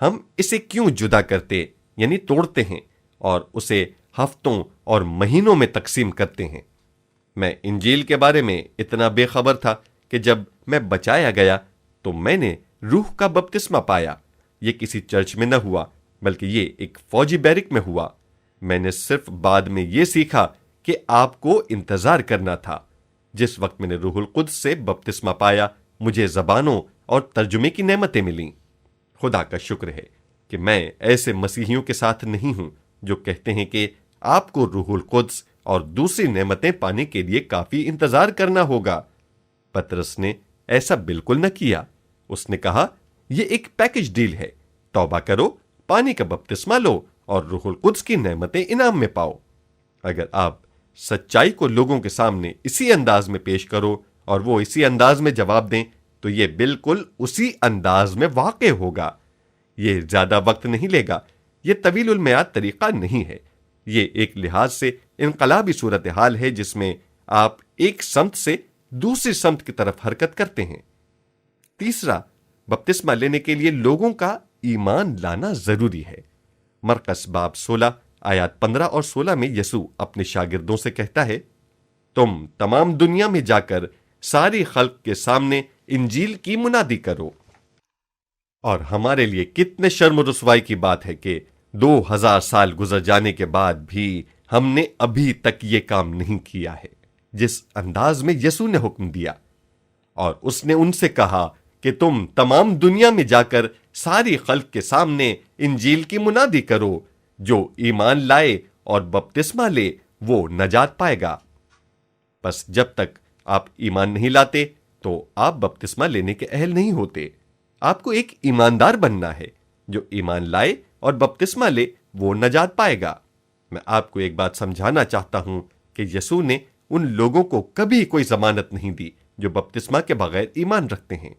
ہم اسے کیوں جدا کرتے یعنی توڑتے ہیں اور اسے ہفتوں اور مہینوں میں تقسیم کرتے ہیں؟ میں انجیل کے بارے میں اتنا بے خبر تھا کہ جب میں بچایا گیا تو میں نے روح کا بپتسمہ پایا۔ یہ کسی چرچ میں نہ ہوا، بلکہ یہ ایک فوجی بیرک میں ہوا۔ میں نے صرف بعد میں یہ سیکھا کہ آپ کو انتظار کرنا تھا۔ جس وقت میں نے روح القدس سے بپتسمہ پایا، مجھے زبانوں اور ترجمے کی نعمتیں ملیں۔ خدا کا شکر ہے کہ میں ایسے مسیحیوں کے ساتھ نہیں ہوں جو کہتے ہیں کہ آپ کو روح القدس اور دوسری نعمتیں پانے کے لیے کافی انتظار کرنا ہوگا۔ پطرس نے ایسا بالکل نہ کیا۔ اس نے کہا، یہ ایک پیکج ڈیل ہے، توبہ کرو، پانی کا بپتسمہ لو اور روح القدس کی نعمتیں انعام میں پاؤ۔ اگر آپ سچائی کو لوگوں کے سامنے اسی انداز میں پیش کرو اور وہ اسی انداز میں جواب دیں تو یہ بالکل اسی انداز میں واقع ہوگا۔ یہ زیادہ وقت نہیں لے گا۔ یہ طویل المیعاد طریقہ نہیں ہے۔ یہ ایک لحاظ سے انقلابی صورتحال ہے جس میں آپ ایک سمت سے دوسری سمت کی طرف حرکت کرتے ہیں۔ تیسرا، بپتسمہ لینے کے لیے لوگوں کا ایمان لانا ضروری ہے۔ مرقس باب 16 آیات 15 اور 16 میں یسوع اپنے شاگردوں سے کہتا ہے، تم تمام دنیا میں جا کر ساری خلق کے سامنے انجیل کی منادی کرو۔ اور ہمارے لیے کتنے شرم و رسوائی کی بات ہے کہ 2000 سال گزر جانے کے بعد بھی ہم نے ابھی تک یہ کام نہیں کیا ہے جس انداز میں یسوع نے حکم دیا۔ اور اس نے ان سے کہا کہ تم تمام دنیا میں جا کر ساری خلق کے سامنے انجیل کی منادی کرو، جو ایمان لائے اور بپتسمہ لے وہ نجات پائے گا۔ بس جب تک آپ ایمان نہیں لاتے تو آپ بپتسمہ لینے کے اہل نہیں ہوتے۔ آپ کو ایک ایماندار بننا ہے۔ جو ایمان لائے اور بپتسمہ لے وہ نجات پائے گا۔ میں آپ کو ایک بات سمجھانا چاہتا ہوں کہ یسوع نے ان لوگوں کو کبھی کوئی ضمانت نہیں دی جو بپتسمہ کے بغیر ایمان رکھتے ہیں۔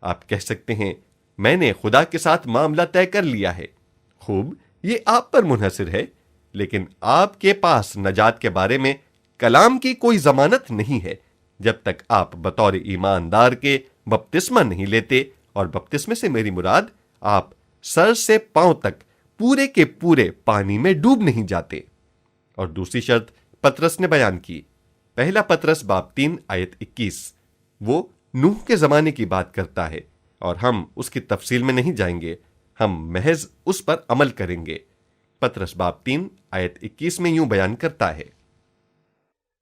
آپ کہہ سکتے ہیں، میں نے خدا کے ساتھ معاملہ طے کر لیا ہے۔ خوب، یہ آپ پر منحصر ہے، لیکن آپ کے پاس نجات کے بارے میں کلام کی کوئی ضمانت نہیں ہے جب تک آپ بطور ایماندار کے بپتسمہ نہیں لیتے۔ اور بپتسمے سے میری مراد آپ سر سے پاؤں تک پورے کے پورے پانی میں ڈوب نہیں جاتے۔ اور دوسری شرط پترس نے بیان کی، پہلا پترس باب 3 آیت 21، وہ نوح کے زمانے کی بات کرتا ہے، اور ہم اس کی تفصیل میں نہیں جائیں گے، ہم محض اس پر عمل کریں گے۔ پترس باب 3 آیت 21 میں یوں بیان کرتا ہے،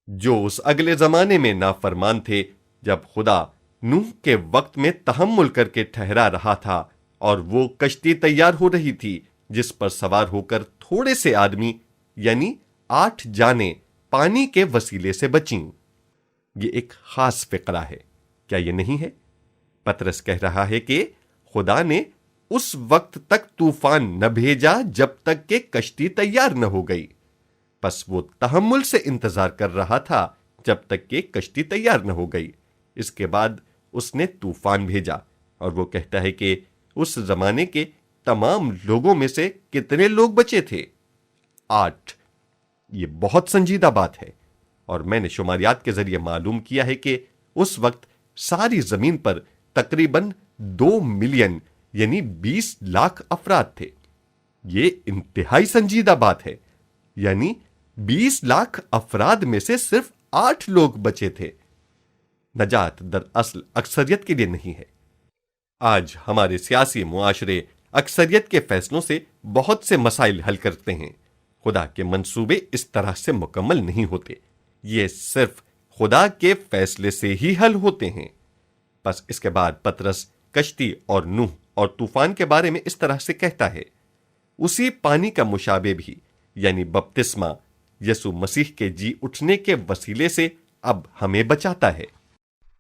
جو اس اگلے زمانے میں نافرمان تھے جب خدا نوح کے وقت میں تحمل کر کے ٹھہرا رہا تھا، اور وہ کشتی تیار ہو رہی تھی جس پر سوار ہو کر تھوڑے سے آدمی یعنی 8 جانیں پانی کے وسیلے سے بچیں۔ یہ ایک خاص فقرہ ہے، کیا یہ نہیں ہے؟ پترس کہہ رہا ہے کہ خدا نے اس وقت تک طوفان نہ بھیجا جب تک کہ کشتی تیار نہ ہو گئی۔ پس وہ تحمل سے انتظار کر رہا تھا جب تک کہ کشتی تیار نہ ہو گئی۔ اس کے بعد اس نے طوفان بھیجا، اور وہ کہتا ہے کہ اس زمانے کے تمام لوگوں میں سے کتنے لوگ بچے تھے؟ 8۔ یہ بہت سنجیدہ بات ہے، اور میں نے شماریات کے ذریعے معلوم کیا ہے کہ اس وقت ساری زمین پر تقریباً 2 ملین یعنی 20 لاکھ افراد تھے۔ یہ انتہائی سنجیدہ بات ہے، یعنی 20 لاکھ افراد میں سے صرف 8 لوگ بچے تھے۔ نجات دراصل اکثریت کے لیے نہیں ہے۔ آج ہمارے سیاسی معاشرے اکثریت کے فیصلوں سے بہت سے مسائل حل کرتے ہیں۔ خدا کے منصوبے اس طرح سے مکمل نہیں ہوتے، یہ صرف خدا کے فیصلے سے ہی حل ہوتے ہیں۔ بس اس کے بعد پترس کشتی اور نوح اور طوفان کے بارے میں اس طرح سے کہتا ہے، اسی پانی کا مشابہ بھی یعنی بپتسمہ یسوع مسیح کے جی اٹھنے کے وسیلے سے اب ہمیں بچاتا ہے۔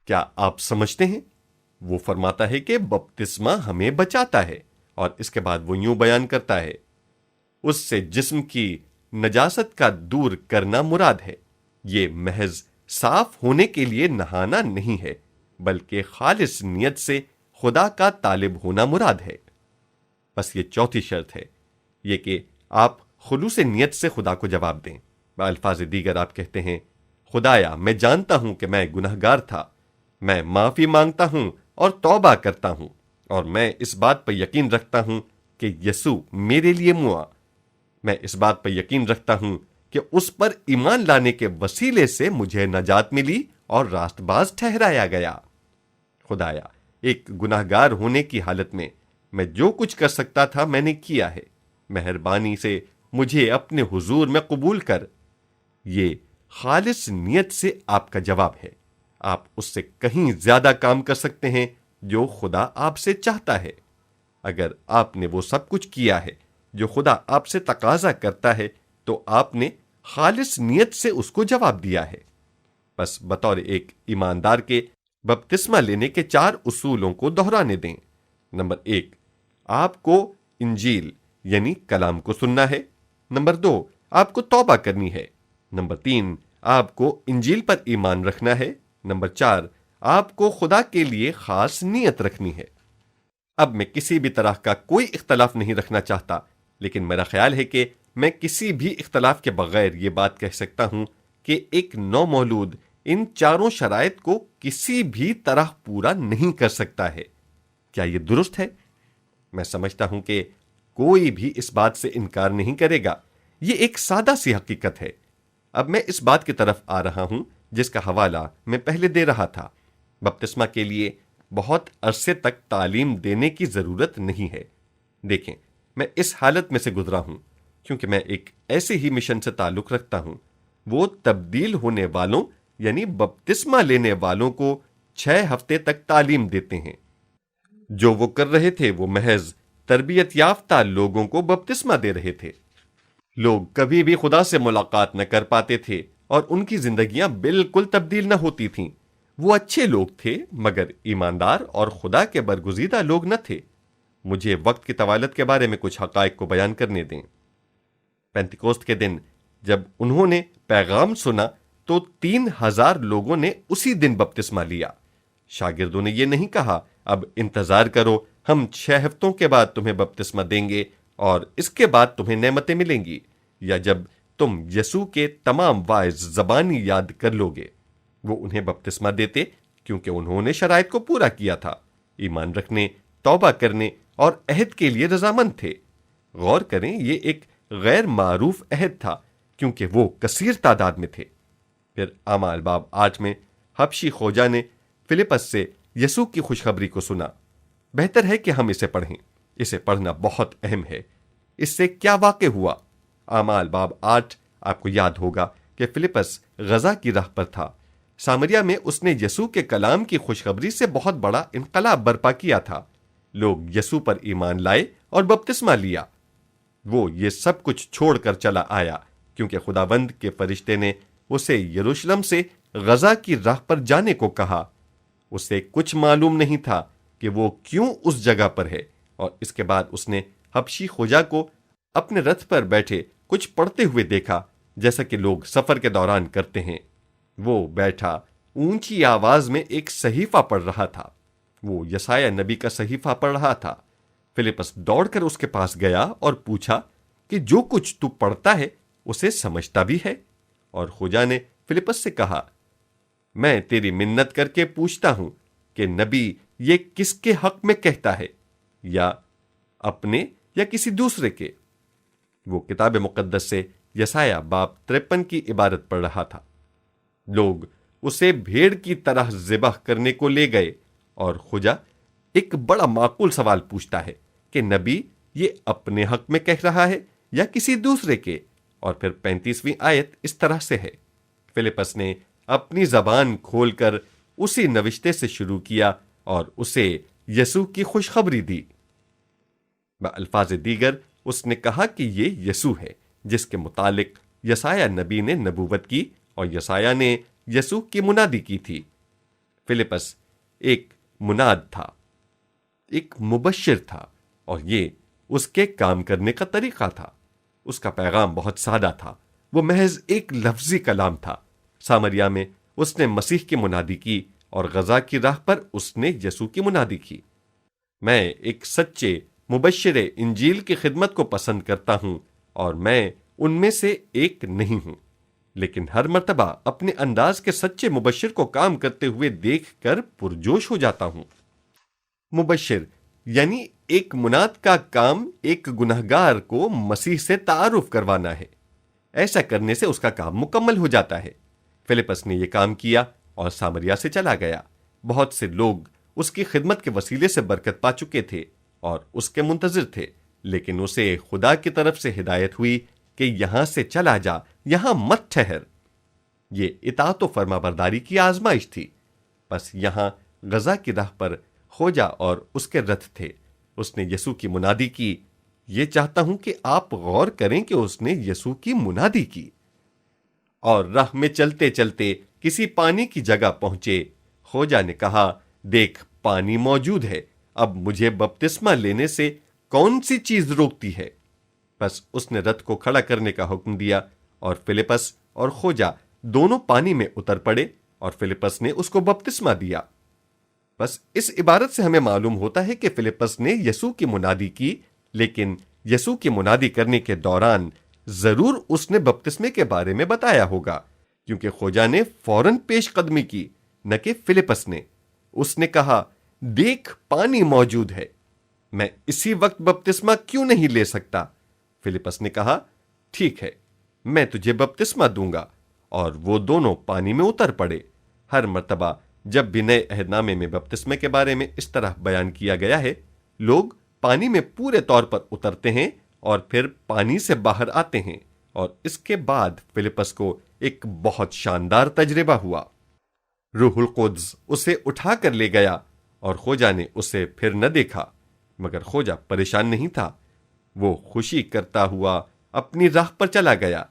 کیا آپ سمجھتے ہیں؟ وہ فرماتا ہے کہ بپتسمہ ہمیں بچاتا ہے، اور اس کے بعد وہ یوں بیان کرتا ہے، اس سے جسم کی نجاست کا دور کرنا مراد ہے۔ یہ محض صاف ہونے کے لیے نہانا نہیں ہے، بلکہ خالص نیت سے خدا کا طالب ہونا مراد ہے۔ بس یہ چوتھی شرط ہے، یہ کہ آپ خلوص نیت سے خدا کو جواب دیں۔ بالفاظ دیگر آپ کہتے ہیں، خدایا میں جانتا ہوں کہ میں گنہگار تھا، میں معافی مانگتا ہوں اور توبہ کرتا ہوں، اور میں اس بات پر یقین رکھتا ہوں کہ یسوع میرے لیے موا۔ میں اس بات پر یقین رکھتا ہوں کہ اس پر ایمان لانے کے وسیلے سے مجھے نجات ملی اور راست باز ٹھہرایا گیا۔ خدایا، ایک گناہگار ہونے کی حالت میں جو کچھ کر سکتا تھا میں نے کیا ہے، مہربانی سے مجھے اپنے حضور میں قبول کر۔ یہ خالص نیت سے آپ کا جواب ہے۔ آپ اس سے کہیں زیادہ کام کر سکتے ہیں جو خدا آپ سے چاہتا ہے۔ اگر آپ نے وہ سب کچھ کیا ہے جو خدا آپ سے تقاضا کرتا ہے تو آپ نے خالص نیت سے اس کو جواب دیا ہے۔ بس بطور ایک ایماندار کے بپتسمہ لینے کے 4 اصولوں کو دہرانے دیں۔ نمبر 1، آپ کو انجیل یعنی کلام کو سننا ہے۔ نمبر 2، آپ کو توبہ کرنی ہے۔ نمبر 3، آپ کو انجیل پر ایمان رکھنا ہے۔ نمبر 4، آپ کو خدا کے لیے خاص نیت رکھنی ہے۔ اب میں کسی بھی طرح کا کوئی اختلاف نہیں رکھنا چاہتا، لیکن میرا خیال ہے کہ میں کسی بھی اختلاف کے بغیر یہ بات کہہ سکتا ہوں کہ ایک نومولود ان چاروں شرائط کو کسی بھی طرح پورا نہیں کر سکتا ہے۔ کیا یہ درست ہے؟ میں سمجھتا ہوں کہ کوئی بھی اس بات سے انکار نہیں کرے گا۔ یہ ایک سادہ سی حقیقت ہے۔ اب میں اس بات کی طرف آ رہا ہوں جس کا حوالہ میں پہلے دے رہا تھا۔ بپتسمہ کے لیے بہت عرصے تک تعلیم دینے کی ضرورت نہیں ہے۔ دیکھیں، میں اس حالت میں سے گزرا ہوں کیونکہ میں ایک ایسے ہی مشن سے تعلق رکھتا ہوں۔ وہ تبدیل ہونے والوں یعنی بپتسمہ لینے والوں کو 6 ہفتے تک تعلیم دیتے ہیں۔ جو وہ کر رہے تھے وہ محض تربیت یافتہ لوگوں کو بپتسمہ دے رہے تھے۔ لوگ کبھی بھی خدا سے ملاقات نہ کر پاتے تھے اور ان کی زندگیاں بالکل تبدیل نہ ہوتی تھیں۔ وہ اچھے لوگ تھے مگر ایماندار اور خدا کے برگزیدہ لوگ نہ تھے۔ مجھے وقت کی طوالت کے بارے میں کچھ حقائق کو بیان کرنے دیں۔ پینتیکوست کے دن جب انہوں نے پیغام سنا تو 3000 لوگوں نے اسی دن بپتسمہ لیا۔ شاگردوں نے یہ نہیں کہا اب انتظار کرو، ہم 6 ہفتوں کے بعد تمہیں بپتسمہ دیں گے اور اس کے بعد تمہیں نعمتیں ملیں گی، یا جب تم یسوع کے تمام واعظ زبانی یاد کر لو گے۔ وہ انہیں بپتسمہ دیتے کیونکہ انہوں نے شرائط کو پورا کیا تھا، ایمان رکھنے، توبہ کرنے اور عہد کے لیے رضامند تھے۔ غور کریں، یہ ایک غیر معروف عہد تھا کیونکہ وہ کثیر تعداد میں تھے۔ پھر اعمال باب 8 میں حبشی خوجہ نے فلپس سے یسوع کی خوشخبری کو سنا۔ بہتر ہے کہ ہم اسے پڑھیں، اسے پڑھنا بہت اہم ہے۔ اس سے کیا واقع ہوا؟ اعمال باب 8 آپ کو یاد ہوگا کہ فلپس غزہ کی راہ پر تھا۔ سامریہ میں اس نے یسوع کے کلام کی خوشخبری سے بہت بڑا انقلاب برپا کیا تھا۔ لوگ یسوع پر ایمان لائے اور بپتسمہ لیا۔ وہ یہ سب کچھ چھوڑ کر چلا آیا کیونکہ خداوند کے فرشتے نے اسے یروشلم سے غزہ کی راہ پر جانے کو کہا۔ اسے کچھ معلوم نہیں تھا کہ وہ کیوں اس جگہ پر ہے، اور اس کے بعد اس نے حبشی خوجہ کو اپنے رتھ پر بیٹھے کچھ پڑھتے ہوئے دیکھا جیسا کہ لوگ سفر کے دوران کرتے ہیں۔ وہ بیٹھا اونچی آواز میں ایک صحیفہ پڑھ رہا تھا۔ وہ یسایہ نبی کا صحیفہ پڑھ رہا تھا۔ فلپس دوڑ کر اس کے پاس گیا اور پوچھا کہ جو کچھ تو پڑھتا ہے اسے سمجھتا بھی ہے؟ اور خوجہ نے فلپس سے کہا، میں تیری منت کر کے پوچھتا ہوں کہ نبی یہ کس کے حق میں کہتا ہے، یا اپنے یا کسی دوسرے کے؟ وہ کتاب مقدس سے یسایہ باب 53 کی عبارت پڑھ رہا تھا۔ لوگ اسے بھیڑ کی طرح ذبح کرنے کو لے گئے، اور خوجہ ایک بڑا معقول سوال پوچھتا ہے کہ نبی یہ اپنے حق میں کہہ رہا ہے یا کسی دوسرے کے؟ اور پھر 35ویں آیت اس طرح سے ہے، فلپس نے اپنی زبان کھول کر اسی نوشتے سے شروع کیا اور اسے یسوع کی خوشخبری دی۔ بالفاظ دیگر اس نے کہا کہ یہ یسوع ہے جس کے متعلق یسایہ نبی نے نبوت کی اور یسایہ نے یسوع کی منادی کی تھی۔ فلپس ایک مناد تھا، ایک مبشر تھا، اور یہ اس کے کام کرنے کا طریقہ تھا۔ اس کا پیغام بہت سادہ تھا، وہ محض ایک لفظی کلام تھا۔ سامریہ میں اس نے مسیح کی منادی کی اور غزہ کی راہ پر اس نے یسوع کی منادی کی۔ میں ایک سچے مبشر انجیل کی خدمت کو پسند کرتا ہوں اور میں ان میں سے ایک نہیں ہوں، لیکن ہر مرتبہ اپنے انداز کے سچے مبشر کو کام کرتے ہوئے دیکھ کر پرجوش ہو جاتا ہوں۔ مبشر یعنی ایک مناد کا کام ایک گنہگار کو مسیح سے تعارف کروانا ہے۔ ایسا کرنے سے اس کا کام مکمل ہو جاتا ہے۔ فلپس نے یہ کام کیا اور سامریہ سے چلا گیا۔ بہت سے لوگ اس کی خدمت کے وسیلے سے برکت پا چکے تھے اور اس کے منتظر تھے، لیکن اسے خدا کی طرف سے ہدایت ہوئی کہ یہاں سے چلا جا، یہاں مت ٹھہر۔ یہ اطاعت و فرما برداری کی آزمائش تھی۔ بس یہاں غزہ کی راہ پر خوجہ اور اس کے رتھ تھے۔ اس نے یسوع کی منادی کی۔ یہ چاہتا ہوں کہ آپ غور کریں کہ اس نے یسوع کی منادی کی۔ اور راہ میں چلتے چلتے کسی پانی کی جگہ پہنچے۔ خوجہ نے کہا، دیکھ پانی موجود ہے، اب مجھے بپتسمہ لینے سے کون سی چیز روکتی ہے؟ بس اس نے رتھ کو کھڑا کرنے کا حکم دیا اور فلپس اور خوجہ دونوں پانی میں اتر پڑے اور فلپس نے اس کو بپتسمہ دیا۔ بس اس عبارت سے ہمیں معلوم ہوتا ہے کہ فلپس نے یسوع کی منادی کی، لیکن یسوع کی منادی کرنے کے دوران ضرور اس نے بپتسمے کے بارے میں بتایا ہوگا، کیونکہ خوجا نے فوراً پیش قدمی کی، نہ کہ فلپس نے۔ اس نے کہا، دیکھ پانی موجود ہے، میں اسی وقت بپتسمہ کیوں نہیں لے سکتا؟ فلپس نے کہا، ٹھیک ہے، میں تجھے بپتسمہ دوں گا، اور وہ دونوں پانی میں اتر پڑے۔ ہر مرتبہ جب بھی نئے عہد نامے میں بپتسمے کے بارے میں اس طرح بیان کیا گیا ہے، لوگ پانی میں پورے طور پر اترتے ہیں اور پھر پانی سے باہر آتے ہیں، اور اس کے بعد فلپس کو ایک بہت شاندار تجربہ ہوا۔ روح القدس اسے اٹھا کر لے گیا اور خوجا نے اسے پھر نہ دیکھا، مگر خوجا پریشان نہیں تھا۔ وہ خوشی کرتا ہوا اپنی راہ پر چلا گیا۔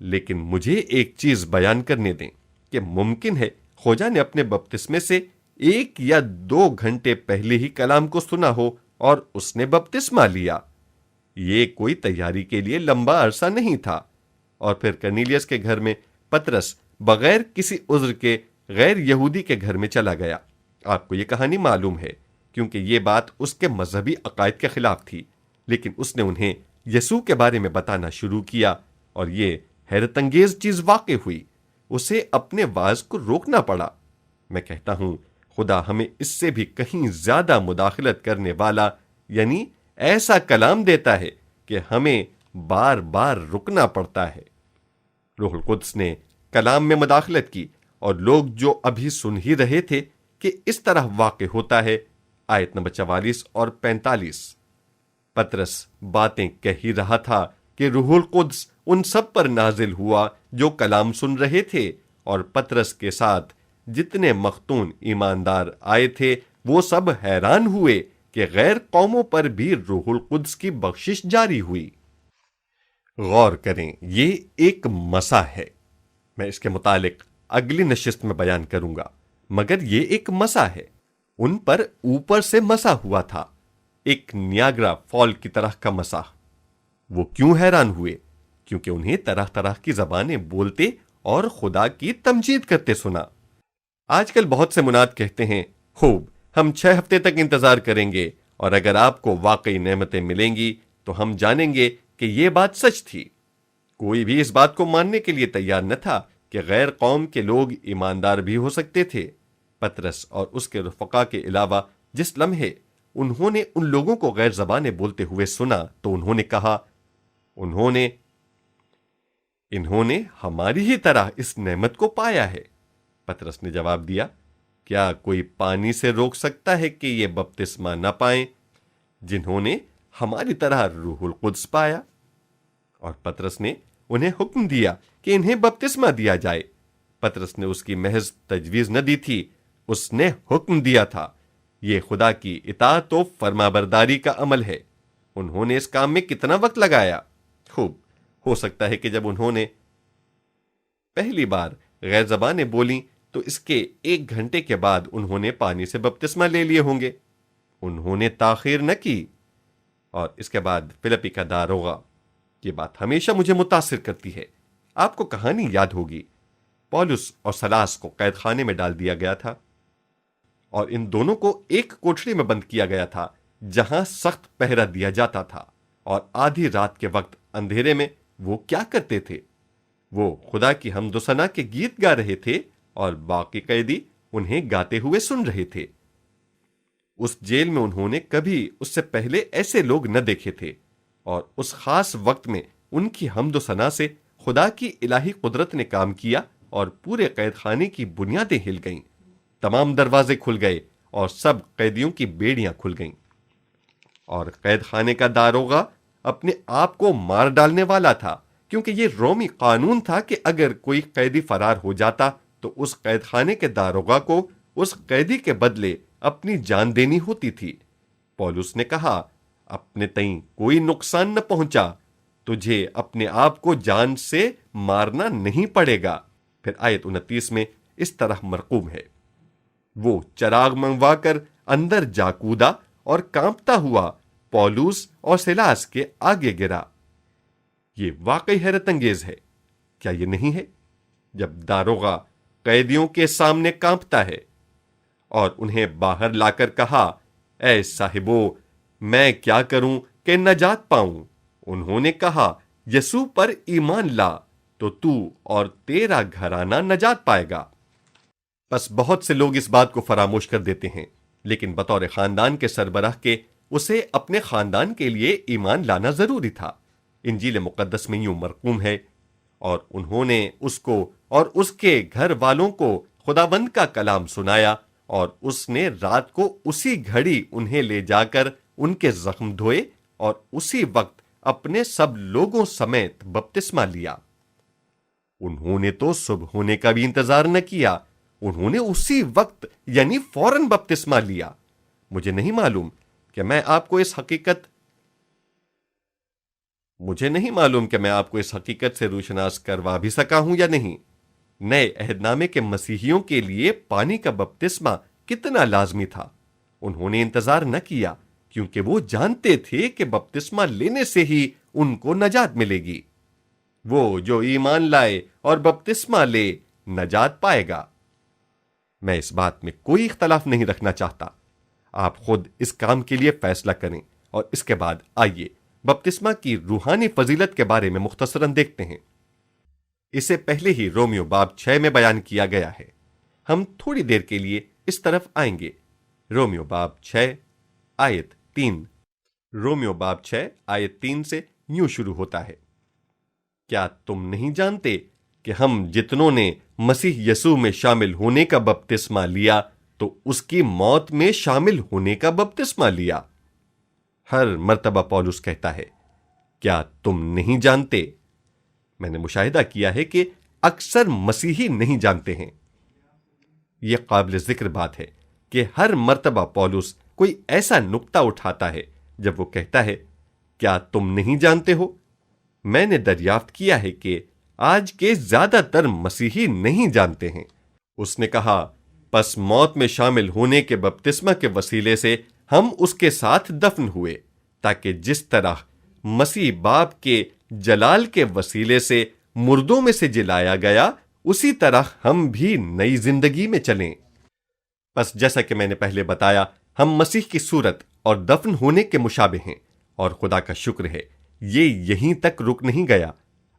لیکن مجھے ایک چیز بیان کرنے دیں کہ ممکن ہے خوجا نے اپنے بپتسمے سے 1 یا 2 گھنٹے پہلے ہی کلام کو سنا ہو اور اس نے بپتسمہ لیا۔ یہ کوئی تیاری کے لیے لمبا عرصہ نہیں تھا۔ اور پھر کرنیلیس کے گھر میں پترس بغیر کسی عذر کے غیر یہودی کے گھر میں چلا گیا۔ آپ کو یہ کہانی معلوم ہے، کیونکہ یہ بات اس کے مذہبی عقائد کے خلاف تھی، لیکن اس نے انہیں یسوع کے بارے میں بتانا شروع کیا، اور یہ حیرت انگیز چیز واقع ہوئی۔ اسے اپنے واعظ کو روکنا پڑا۔ میں کہتا ہوں، خدا ہمیں اس سے بھی کہیں زیادہ مداخلت کرنے والا، یعنی ایسا کلام دیتا ہے کہ ہمیں بار بار رکنا پڑتا ہے۔ روح القدس نے کلام میں مداخلت کی، اور لوگ جو ابھی سن ہی رہے تھے کہ اس طرح واقع ہوتا ہے۔ آیت نمبر 44 اور 45۔ پترس باتیں کہہ ہی رہا تھا کہ روح القدس ان سب پر نازل ہوا جو کلام سن رہے تھے، اور پترس کے ساتھ جتنے مختون ایماندار آئے تھے وہ سب حیران ہوئے کہ غیر قوموں پر بھی روح القدس کی بخشش جاری ہوئی۔ غور کریں، یہ ایک مسا ہے۔ میں اس کے متعلق اگلی نشست میں بیان کروں گا، مگر یہ ایک مسا ہے۔ ان پر اوپر سے مسا ہوا تھا، ایک نیاگرا فال کی طرح کا مسا۔ وہ کیوں حیران ہوئے؟ کیونکہ انہیں طرح طرح کی زبانیں بولتے اور خدا کی تمجید کرتے سنا۔ آج کل بہت سے مناد کہتے ہیں، خوب، ہم 6 ہفتے تک انتظار کریں گے، اور اگر آپ کو واقعی نعمتیں ملیں گی تو ہم جانیں گے کہ یہ بات سچ تھی۔ کوئی بھی اس بات کو ماننے کے لیے تیار نہ تھا کہ غیر قوم کے لوگ ایماندار بھی ہو سکتے تھے۔ پترس اور اس کے رفقا کے علاوہ جس لمحے انہوں نے ان لوگوں کو غیر زبانیں بولتے ہوئے سنا تو انہوں نے کہا، انہوں نے ہماری ہی طرح اس نعمت کو پایا ہے۔ پترس نے جواب دیا، کیا کوئی پانی سے روک سکتا ہے کہ یہ بپتسمہ نہ پائیں جنہوں نے ہماری طرح روح القدس پایا؟ اور پترس نے انہیں حکم دیا کہ انہیں بپتسمہ دیا جائے۔ پترس نے اس کی محض تجویز نہ دی تھی، اس نے حکم دیا تھا۔ یہ خدا کی اطاعت و فرمانبرداری کا عمل ہے۔ انہوں نے اس کام میں کتنا وقت لگایا؟ خوب، ہو سکتا ہے کہ جب انہوں نے پہلی بار غیر زبانیں بولیں تو اس کے 1 گھنٹے کے بعد انہوں نے پانی سے بپتسمہ لے لیے ہوں گے۔ انہوں نے تاخیر نہ کی۔ اور اس کے بعد فلپی کا داروغہ، یہ بات ہمیشہ مجھے متاثر کرتی ہے۔ آپ کو کہانی یاد ہوگی، پولس اور سلاس کو قید خانے میں ڈال دیا گیا تھا، اور ان دونوں کو ایک کوٹھری میں بند کیا گیا تھا جہاں سخت پہرا دیا جاتا تھا۔ اور آدھی رات کے وقت اندھیرے میں وہ کیا کرتے تھے؟ وہ خدا کی حمد و ثنا کے گیت گا رہے تھے، اور باقی قیدی انہیں گاتے ہوئے سن رہے تھے۔ اس جیل میں انہوں نے کبھی اس سے پہلے ایسے لوگ نہ دیکھے تھے، اور اس خاص وقت میں ان کی حمد و ثنا سے خدا کی الہی قدرت نے کام کیا، اور پورے قید خانے کی بنیادیں ہل گئیں، تمام دروازے کھل گئے، اور سب قیدیوں کی بیڑیاں کھل گئیں۔ اور قید خانے کا داروغہ اپنے آپ کو مار ڈالنے والا تھا، کیونکہ یہ رومی قانون تھا کہ اگر کوئی قیدی فرار ہو جاتا تو اس قید خانے کے داروغہ کو اس قیدی کے بدلے اپنی جان دینی ہوتی تھی۔ پولس نے کہا، اپنے تئیں کوئی نقصان نہ پہنچا، تجھے اپنے آپ کو جان سے مارنا نہیں پڑے گا۔ پھر آیت 29 میں اس طرح مرقوم ہے، وہ چراغ منگوا کر اندر جا کودا اور کانپتا ہوا پولس اور سلاس کے آگے گرا۔ یہ واقعی حیرت انگیز ہے، کیا یہ نہیں ہے؟ جب داروغہ قیدیوں کے سامنے کانپتا ہے اور انہیں باہر لا کر کہا، اے صاحبو، میں کیا کروں کہ نجات پاؤں؟ انہوں نے کہا، یسوع پر ایمان لا، تو تو اور تیرا گھرانہ نجات پائے گا۔ بس بہت سے لوگ اس بات کو فراموش کر دیتے ہیں، لیکن بطور خاندان کے سربراہ کے اسے اپنے خاندان کے لیے ایمان لانا ضروری تھا۔ انجیل مقدس میں یوں مرقوم ہے، اور انہوں نے اس کو اور اس کے گھر والوں کو خداوند کا کلام سنایا، اور اس نے رات کو اسی گھڑی انہیں لے جا کر ان کے زخم دھوئے اور اسی وقت اپنے سب لوگوں سمیت بپتسمہ لیا۔ انہوں نے تو صبح ہونے کا بھی انتظار نہ کیا، انہوں نے اسی وقت یعنی فوراً بپتسمہ لیا۔ مجھے نہیں معلوم کہ میں آپ کو اس حقیقت سے روشناس کروا بھی سکا ہوں یا نہیں۔ نئے عہد نامے کے مسیحیوں کے لیے پانی کا بپتسمہ کتنا لازمی تھا۔ انہوں نے انتظار نہ کیا، کیونکہ وہ جانتے تھے کہ بپتسمہ لینے سے ہی ان کو نجات ملے گی۔ وہ جو ایمان لائے اور بپتسمہ لے نجات پائے گا۔ میں اس بات میں کوئی اختلاف نہیں رکھنا چاہتا، آپ خود اس کام کے لیے فیصلہ کریں، اور اس کے بعد آئیے بپتسمہ کی روحانی فضیلت کے بارے میں مختصراً دیکھتے ہیں۔ اسے پہلے ہی رومیو باب 6 میں بیان کیا گیا ہے۔ ہم تھوڑی دیر کے لیے اس طرف آئیں گے۔ رومیو باب 6 آیت 3 رومیو باب 6 آیت 3 سے یوں شروع ہوتا ہے، کیا تم نہیں جانتے کہ ہم جتنوں نے مسیح یسوع میں شامل ہونے کا بپتسمہ لیا تو اس کی موت میں شامل ہونے کا بپتسمہ لیا؟ ہر مرتبہ پولس کہتا ہے، کیا تم نہیں جانتے؟ میں نے مشاہدہ کیا ہے کہ اکثر مسیحی نہیں جانتے ہیں۔ یہ قابل ذکر بات ہے کہ ہر مرتبہ پولس کوئی ایسا نقطہ اٹھاتا ہے جب وہ کہتا ہے، کیا تم نہیں جانتے ہو؟ میں نے دریافت کیا ہے کہ آج کے زیادہ تر مسیحی نہیں جانتے ہیں۔ اس نے کہا، پس موت میں شامل ہونے کے بپتسمہ کے وسیلے سے ہم اس کے ساتھ دفن ہوئے، تاکہ جس طرح مسیح باپ کے جلال کے وسیلے سے مردوں میں سے جلایا گیا، اسی طرح ہم بھی نئی زندگی میں چلیں۔ پس جیسا کہ میں نے پہلے بتایا، ہم مسیح کی صورت اور دفن ہونے کے مشابہ ہیں، اور خدا کا شکر ہے یہ یہیں تک رک نہیں گیا۔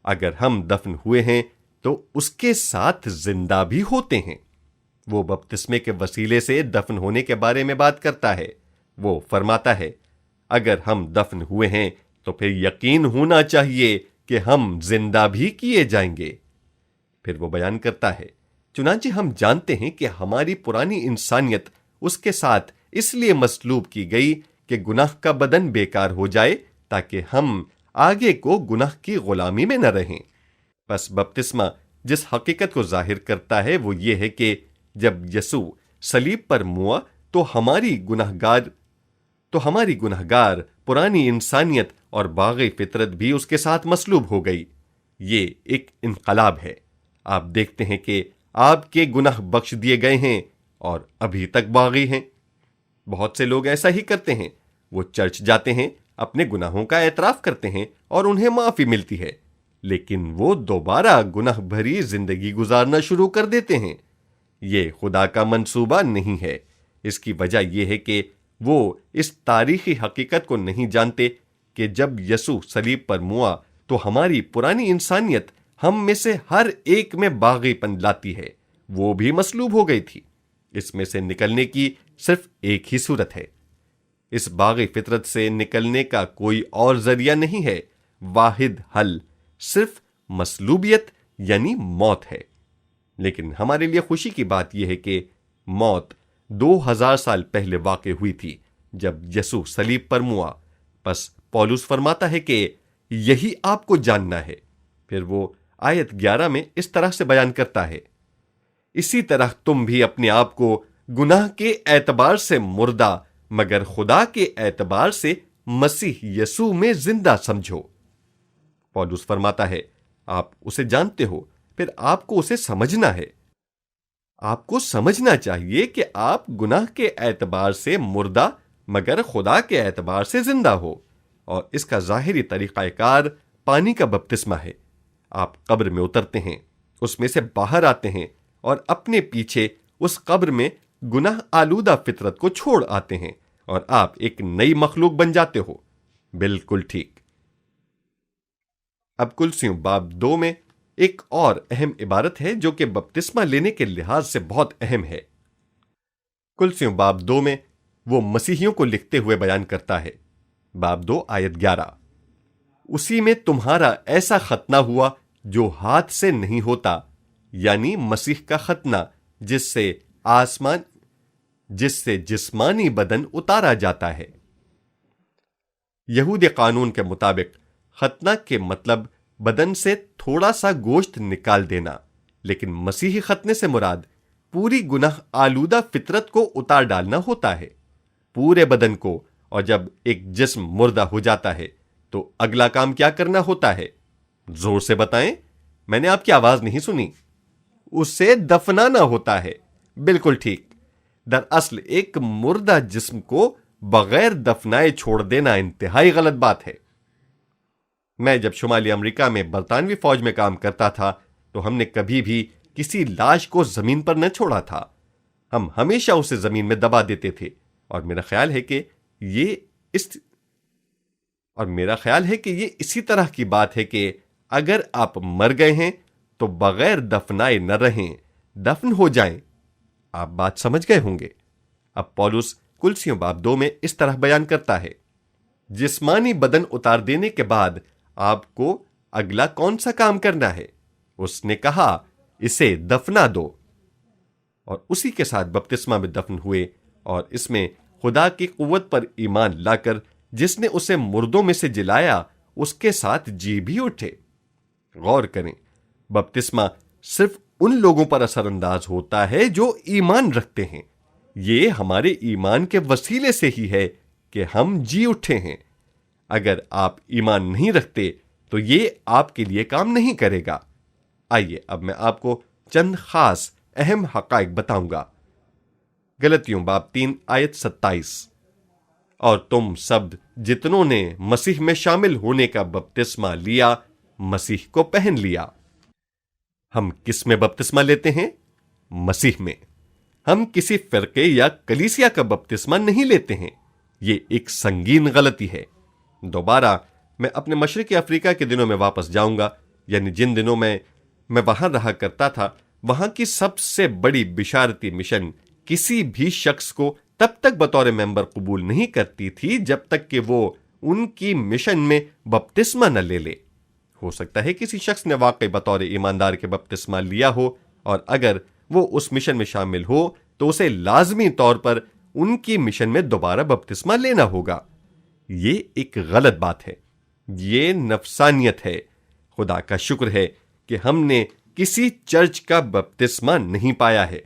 اگر ہم دفن ہوئے ہیں تو اس کے ساتھ زندہ بھی ہوتے ہیں۔ وہ بپتسمے کے وسیلے سے دفن ہونے کے بارے میں بات کرتا ہے۔ وہ فرماتا ہے، اگر ہم دفن ہوئے ہیں تو پھر یقین ہونا چاہیے کہ ہم زندہ بھی کیے جائیں گے۔ پھر وہ بیان کرتا ہے، چنانچہ ہم جانتے ہیں کہ ہماری پرانی انسانیت اس کے ساتھ اس لیے مصلوب کی گئی کہ گناہ کا بدن بیکار ہو جائے، تاکہ ہم آگے کو گناہ کی غلامی میں نہ رہیں۔ پس بپتسمہ جس حقیقت کو ظاہر کرتا ہے وہ یہ ہے کہ جب یسوع صلیب پر موا تو ہماری گناہگار پرانی انسانیت اور باغی فطرت بھی اس کے ساتھ مصلوب ہو گئی۔ یہ ایک انقلاب ہے۔ آپ دیکھتے ہیں کہ آپ کے گناہ بخش دیے گئے ہیں اور ابھی تک باغی ہیں۔ بہت سے لوگ ایسا ہی کرتے ہیں، وہ چرچ جاتے ہیں، اپنے گناہوں کا اعتراف کرتے ہیں اور انہیں معافی ملتی ہے، لیکن وہ دوبارہ گناہ بھری زندگی گزارنا شروع کر دیتے ہیں۔ یہ خدا کا منصوبہ نہیں ہے۔ اس کی وجہ یہ ہے کہ وہ اس تاریخی حقیقت کو نہیں جانتے کہ جب یسوع صلیب پر موا تو ہماری پرانی انسانیت ہم میں سے ہر ایک میں باغی پن لاتی ہے، وہ بھی مصلوب ہو گئی تھی۔ اس میں سے نکلنے کی صرف ایک ہی صورت ہے۔ اس باغی فطرت سے نکلنے کا کوئی اور ذریعہ نہیں ہے۔ واحد حل صرف مصلوبیت یعنی موت ہے۔ لیکن ہمارے لیے خوشی کی بات یہ ہے کہ موت 2000 سال پہلے واقع ہوئی تھی جب یسوع صلیب پر موا۔ پس پولس فرماتا ہے کہ یہی آپ کو جاننا ہے۔ پھر وہ آیت 11 میں اس طرح سے بیان کرتا ہے، اسی طرح تم بھی اپنے آپ کو گناہ کے اعتبار سے مردہ مگر خدا کے اعتبار سے مسیح یسوع میں زندہ سمجھو۔ پولس فرماتا ہے، آپ اسے جانتے ہو، پھر آپ کو اسے سمجھنا ہے۔ آپ کو سمجھنا چاہیے کہ آپ گناہ کے اعتبار سے مردہ مگر خدا کے اعتبار سے زندہ ہو، اور اس کا ظاہری طریقہ کار پانی کا بپتسمہ ہے۔ آپ قبر میں اترتے ہیں، اس میں سے باہر آتے ہیں اور اپنے پیچھے اس قبر میں گناہ آلودہ فطرت کو چھوڑ آتے ہیں، اور آپ ایک نئی مخلوق بن جاتے ہو۔ بالکل ٹھیک۔ اب کلسیوں باب 2 میں ایک اور اہم عبارت ہے جو کہ بپتسمہ لینے کے لحاظ سے بہت اہم ہے۔ کلسیوں باب 2 میں وہ مسیحیوں کو لکھتے ہوئے بیان کرتا ہے، باب 2 آیت 11، اسی میں تمہارا ایسا ختنہ ہوا جو ہاتھ سے نہیں ہوتا، یعنی مسیح کا ختنہ جس سے جسمانی بدن اتارا جاتا ہے۔ یہودی قانون کے مطابق ختنہ کے مطلب بدن سے تھوڑا سا گوشت نکال دینا، لیکن مسیحی ختنے سے مراد پوری گناہ آلودہ فطرت کو اتار ڈالنا ہوتا ہے، پورے بدن کو۔ اور جب ایک جسم مردہ ہو جاتا ہے تو اگلا کام کیا کرنا ہوتا ہے؟ زور سے بتائیں، میں نے آپ کی آواز نہیں سنی۔ اسے دفنانا ہوتا ہے۔ بالکل ٹھیک۔ دراصل ایک مردہ جسم کو بغیر دفنائے چھوڑ دینا انتہائی غلط بات ہے۔ میں جب شمالی امریکہ میں برطانوی فوج میں کام کرتا تھا تو ہم نے کبھی بھی کسی لاش کو زمین پر نہ چھوڑا تھا، ہم ہمیشہ اسے زمین میں دبا دیتے تھے، اور میرا خیال ہے کہ یہ اسی طرح کی بات ہے کہ اگر آپ مر گئے ہیں تو بغیر دفنائے نہ رہیں، دفن ہو جائیں۔ آپ بات سمجھ گئے ہوں گے۔ اب پولس کلسیوں باب 2 میں اس طرح بیان کرتا ہے، جسمانی بدن اتار دینے کے بعد آپ کو اگلا کون سا کام کرنا ہے؟ اس نے کہا، اسے دفنا دو۔ اور اسی کے ساتھ بپتسمہ میں دفن ہوئے، اور اس میں خدا کی قوت پر ایمان لا کر جس نے اسے مردوں میں سے جلایا اس کے ساتھ جی بھی اٹھے۔ غور کریں، بپتسمہ صرف ان لوگوں پر اثر انداز ہوتا ہے جو ایمان رکھتے ہیں۔ یہ ہمارے ایمان کے وسیلے سے ہی ہے کہ ہم جی اٹھے ہیں۔ اگر آپ ایمان نہیں رکھتے تو یہ آپ کے لیے کام نہیں کرے گا۔ آئیے اب میں آپ کو چند خاص اہم حقائق بتاؤں گا۔ غلطیوں باب 3 آیت 27، اور تم سب جتنوں نے مسیح میں شامل ہونے کا بپتسمہ لیا، مسیح کو پہن لیا۔ ہم کس میں بپتسمہ لیتے ہیں؟ مسیح میں۔ ہم کسی فرقے یا کلیسیا کا بپتسمہ نہیں لیتے ہیں۔ یہ ایک سنگین غلطی ہے۔ دوبارہ میں اپنے مشرقی افریقہ کے دنوں میں واپس جاؤں گا، یعنی جن دنوں میں وہاں رہا کرتا تھا۔ وہاں کی سب سے بڑی بشارتی مشن کسی بھی شخص کو تب تک بطور ممبر قبول نہیں کرتی تھی جب تک کہ وہ ان کی مشن میں بپتسمہ نہ لے لے۔ ہو سکتا ہے کسی شخص نے واقعی بطور ایماندار کے بپتسمہ لیا ہو، اور اگر وہ اس مشن میں شامل ہو تو اسے لازمی طور پر ان کی مشن میں دوبارہ بپتسمہ لینا ہوگا۔ یہ ایک غلط بات ہے، یہ نفسانیت ہے۔ خدا کا شکر ہے کہ ہم نے کسی چرچ کا بپتسمہ نہیں پایا ہے،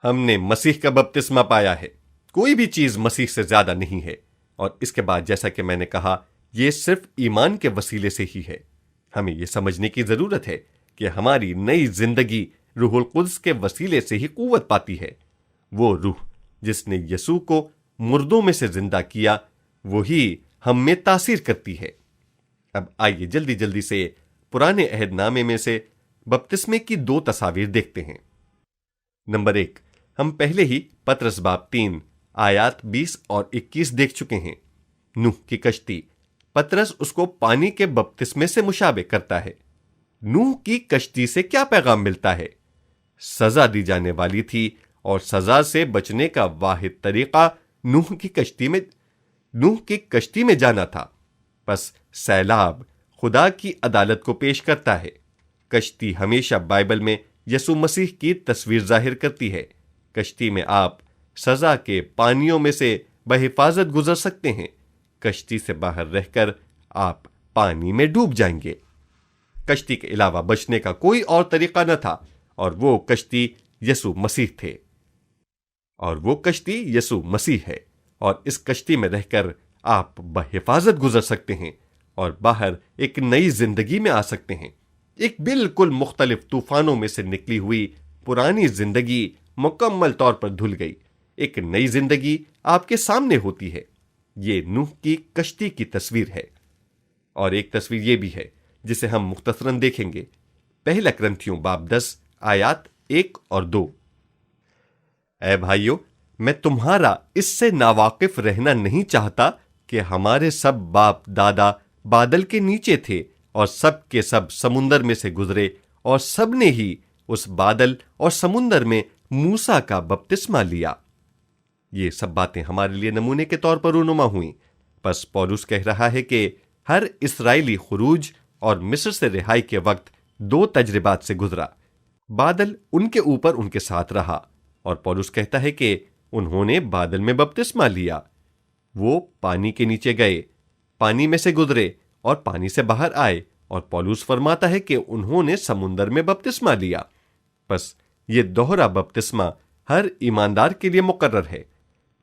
ہم نے مسیح کا بپتسمہ پایا ہے۔ کوئی بھی چیز مسیح سے زیادہ نہیں ہے۔ اور اس کے بعد جیسا کہ میں نے کہا، یہ صرف ایمان کے وسیلے سے ہی ہے۔ ہمیں یہ سمجھنے کی ضرورت ہے کہ ہماری نئی زندگی روح القدس کے وسیلے سے ہی قوت پاتی ہے۔ وہ روح جس نے یسوع کو مردوں میں سے زندہ کیا، وہی ہم میں تاثیر کرتی ہے۔ اب آئیے جلدی سے پرانے عہد نامے میں سے بپتسمے کی 2 تصاویر دیکھتے ہیں۔ نمبر 1، ہم پہلے ہی پطرس باب 3 آیات 20 اور 21 دیکھ چکے ہیں۔ نوح کی کشتی، پطرس اس کو پانی کے بپتسمے سے مشابہ کرتا ہے۔ نوح کی کشتی سے کیا پیغام ملتا ہے؟ سزا دی جانے والی تھی، اور سزا سے بچنے کا واحد طریقہ نوح کی کشتی میں جانا تھا۔ پس سیلاب خدا کی عدالت کو پیش کرتا ہے۔ کشتی ہمیشہ بائبل میں یسوع مسیح کی تصویر ظاہر کرتی ہے۔ کشتی میں آپ سزا کے پانیوں میں سے بحفاظت گزر سکتے ہیں۔ کشتی سے باہر رہ کر آپ پانی میں ڈوب جائیں گے۔ کشتی کے علاوہ بچنے کا کوئی اور طریقہ نہ تھا، اور وہ کشتی یسوع مسیح تھے، اور وہ کشتی یسوع مسیح ہے۔ اور اس کشتی میں رہ کر آپ بحفاظت گزر سکتے ہیں اور باہر ایک نئی زندگی میں آ سکتے ہیں۔ ایک بالکل مختلف طوفانوں میں سے نکلی ہوئی پرانی زندگی مکمل طور پر دھل گئی۔ ایک نئی زندگی آپ کے سامنے ہوتی ہے۔ یہ نوح کی کشتی کی تصویر ہے۔ اور ایک تصویر یہ بھی ہے جسے ہم مختصراً دیکھیں گے۔ پہلا کرنتھیوں باب 10 آیات 1 اور 2۔ اے بھائیو، میں تمہارا اس سے ناواقف رہنا نہیں چاہتا کہ ہمارے سب باپ دادا بادل کے نیچے تھے اور سب کے سب سمندر میں سے گزرے، اور سب نے ہی اس بادل اور سمندر میں موسیٰ کا بپتسمہ لیا۔ یہ سب باتیں ہمارے لیے نمونے کے طور پر رونما ہوئیں۔ پس پولس کہہ رہا ہے کہ ہر اسرائیلی خروج اور مصر سے رہائی کے وقت 2 تجربات سے گزرا۔ بادل ان کے اوپر ان کے ساتھ رہا، اور پولس کہتا ہے کہ انہوں نے بادل میں بپتسمہ لیا۔ وہ پانی کے نیچے گئے، پانی میں سے گزرے اور پانی سے باہر آئے، اور پولس فرماتا ہے کہ انہوں نے سمندر میں بپتسمہ لیا۔ بس یہ دوہرا بپتسمہ ہر ایماندار کے لیے مقرر ہے۔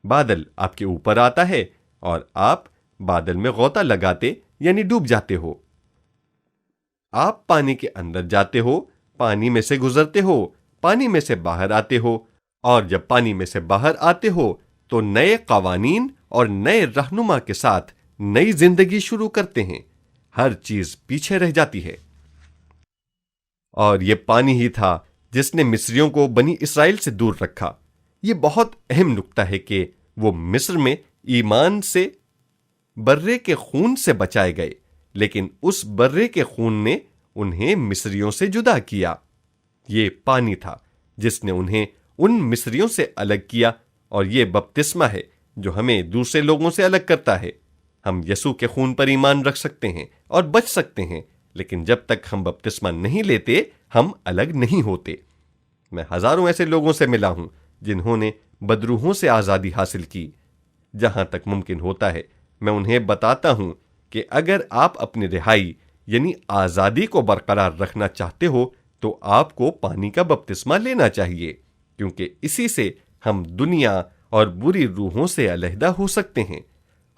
بادل آپ کے اوپر آتا ہے اور آپ بادل میں غوطہ لگاتے یعنی ڈوب جاتے ہو۔ آپ پانی کے اندر جاتے ہو، پانی میں سے گزرتے ہو، پانی میں سے باہر آتے ہو، اور جب پانی میں سے باہر آتے ہو تو نئے قوانین اور نئے رہنما کے ساتھ نئی زندگی شروع کرتے ہیں۔ ہر چیز پیچھے رہ جاتی ہے۔ اور یہ پانی ہی تھا جس نے مصریوں کو بنی اسرائیل سے دور رکھا۔ یہ بہت اہم نکتہ ہے کہ وہ مصر میں ایمان سے برے کے خون سے بچائے گئے، لیکن اس برے کے خون نے انہیں مصریوں سے جدا کیا۔ یہ پانی تھا جس نے انہیں ان مصریوں سے الگ کیا، اور یہ بپتسمہ ہے جو ہمیں دوسرے لوگوں سے الگ کرتا ہے۔ ہم یسوع کے خون پر ایمان رکھ سکتے ہیں اور بچ سکتے ہیں، لیکن جب تک ہم بپتسمہ نہیں لیتے ہم الگ نہیں ہوتے۔ میں ہزاروں ایسے لوگوں سے ملا ہوں جنہوں نے بدروحوں سے آزادی حاصل کی۔ جہاں تک ممکن ہوتا ہے میں انہیں بتاتا ہوں کہ اگر آپ اپنی رہائی یعنی آزادی کو برقرار رکھنا چاہتے ہو تو آپ کو پانی کا بپتسمہ لینا چاہیے، کیونکہ اسی سے ہم دنیا اور بری روحوں سے علیحدہ ہو سکتے ہیں۔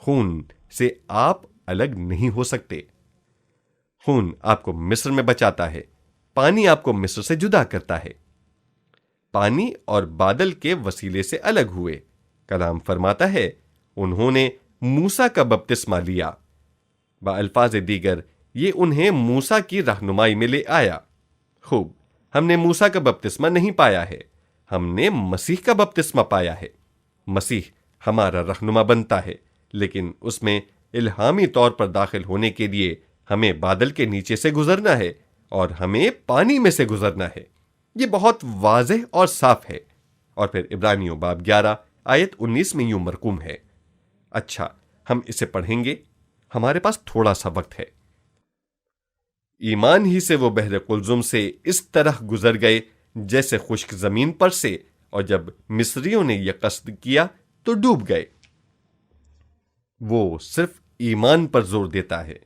خون سے آپ الگ نہیں ہو سکتے۔ خون آپ کو مصر میں بچاتا ہے، پانی آپ کو مصر سے جدا کرتا ہے۔ پانی اور بادل کے وسیلے سے الگ ہوئے۔ کلام فرماتا ہے انہوں نے موسیٰ کا بپتسمہ لیا۔ بالفاظ دیگر یہ انہیں موسیٰ کی رہنمائی میں لے آیا۔ خوب، ہم نے موسیٰ کا بپتسمہ نہیں پایا ہے، ہم نے مسیح کا بپتسمہ پایا ہے۔ مسیح ہمارا رہنما بنتا ہے، لیکن اس میں الہامی طور پر داخل ہونے کے لیے ہمیں بادل کے نیچے سے گزرنا ہے اور ہمیں پانی میں سے گزرنا ہے۔ یہ بہت واضح اور صاف ہے۔ اور پھر عبرانیوں باب 11 آیت 19 میں یوں مرقوم ہے۔ اچھا، ہم اسے پڑھیں گے، ہمارے پاس تھوڑا سا وقت ہے۔ ایمان ہی سے وہ بحر قلزم سے اس طرح گزر گئے جیسے خشک زمین پر سے، اور جب مصریوں نے یہ قصد کیا تو ڈوب گئے۔ وہ صرف ایمان پر زور دیتا ہے،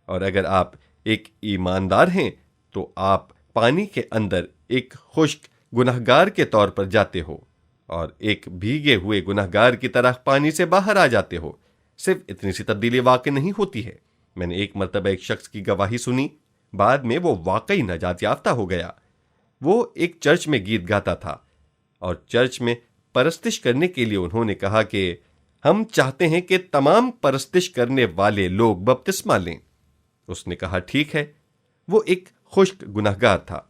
اور اگر آپ ایک ایماندار ہیں تو آپ پانی کے اندر ایک خشک گنہگار کے طور پر جاتے ہو، اور ایک بھیگے ہوئے گنہگار کی طرح پانی سے باہر آ جاتے ہو۔ صرف اتنی سی تبدیلی واقع نہیں ہوتی ہے۔ میں نے ایک مرتبہ ایک شخص کی گواہی سنی، بعد میں وہ واقعی نجات یافتہ ہو گیا۔ وہ ایک چرچ میں گیت گاتا تھا، اور چرچ میں پرستش کرنے کے لیے انہوں نے کہا کہ ہم چاہتے ہیں کہ تمام پرستش کرنے والے لوگ بپتسمہ لیں۔ اس نے کہا ٹھیک ہے۔ وہ ایک خشک گنہگار تھا۔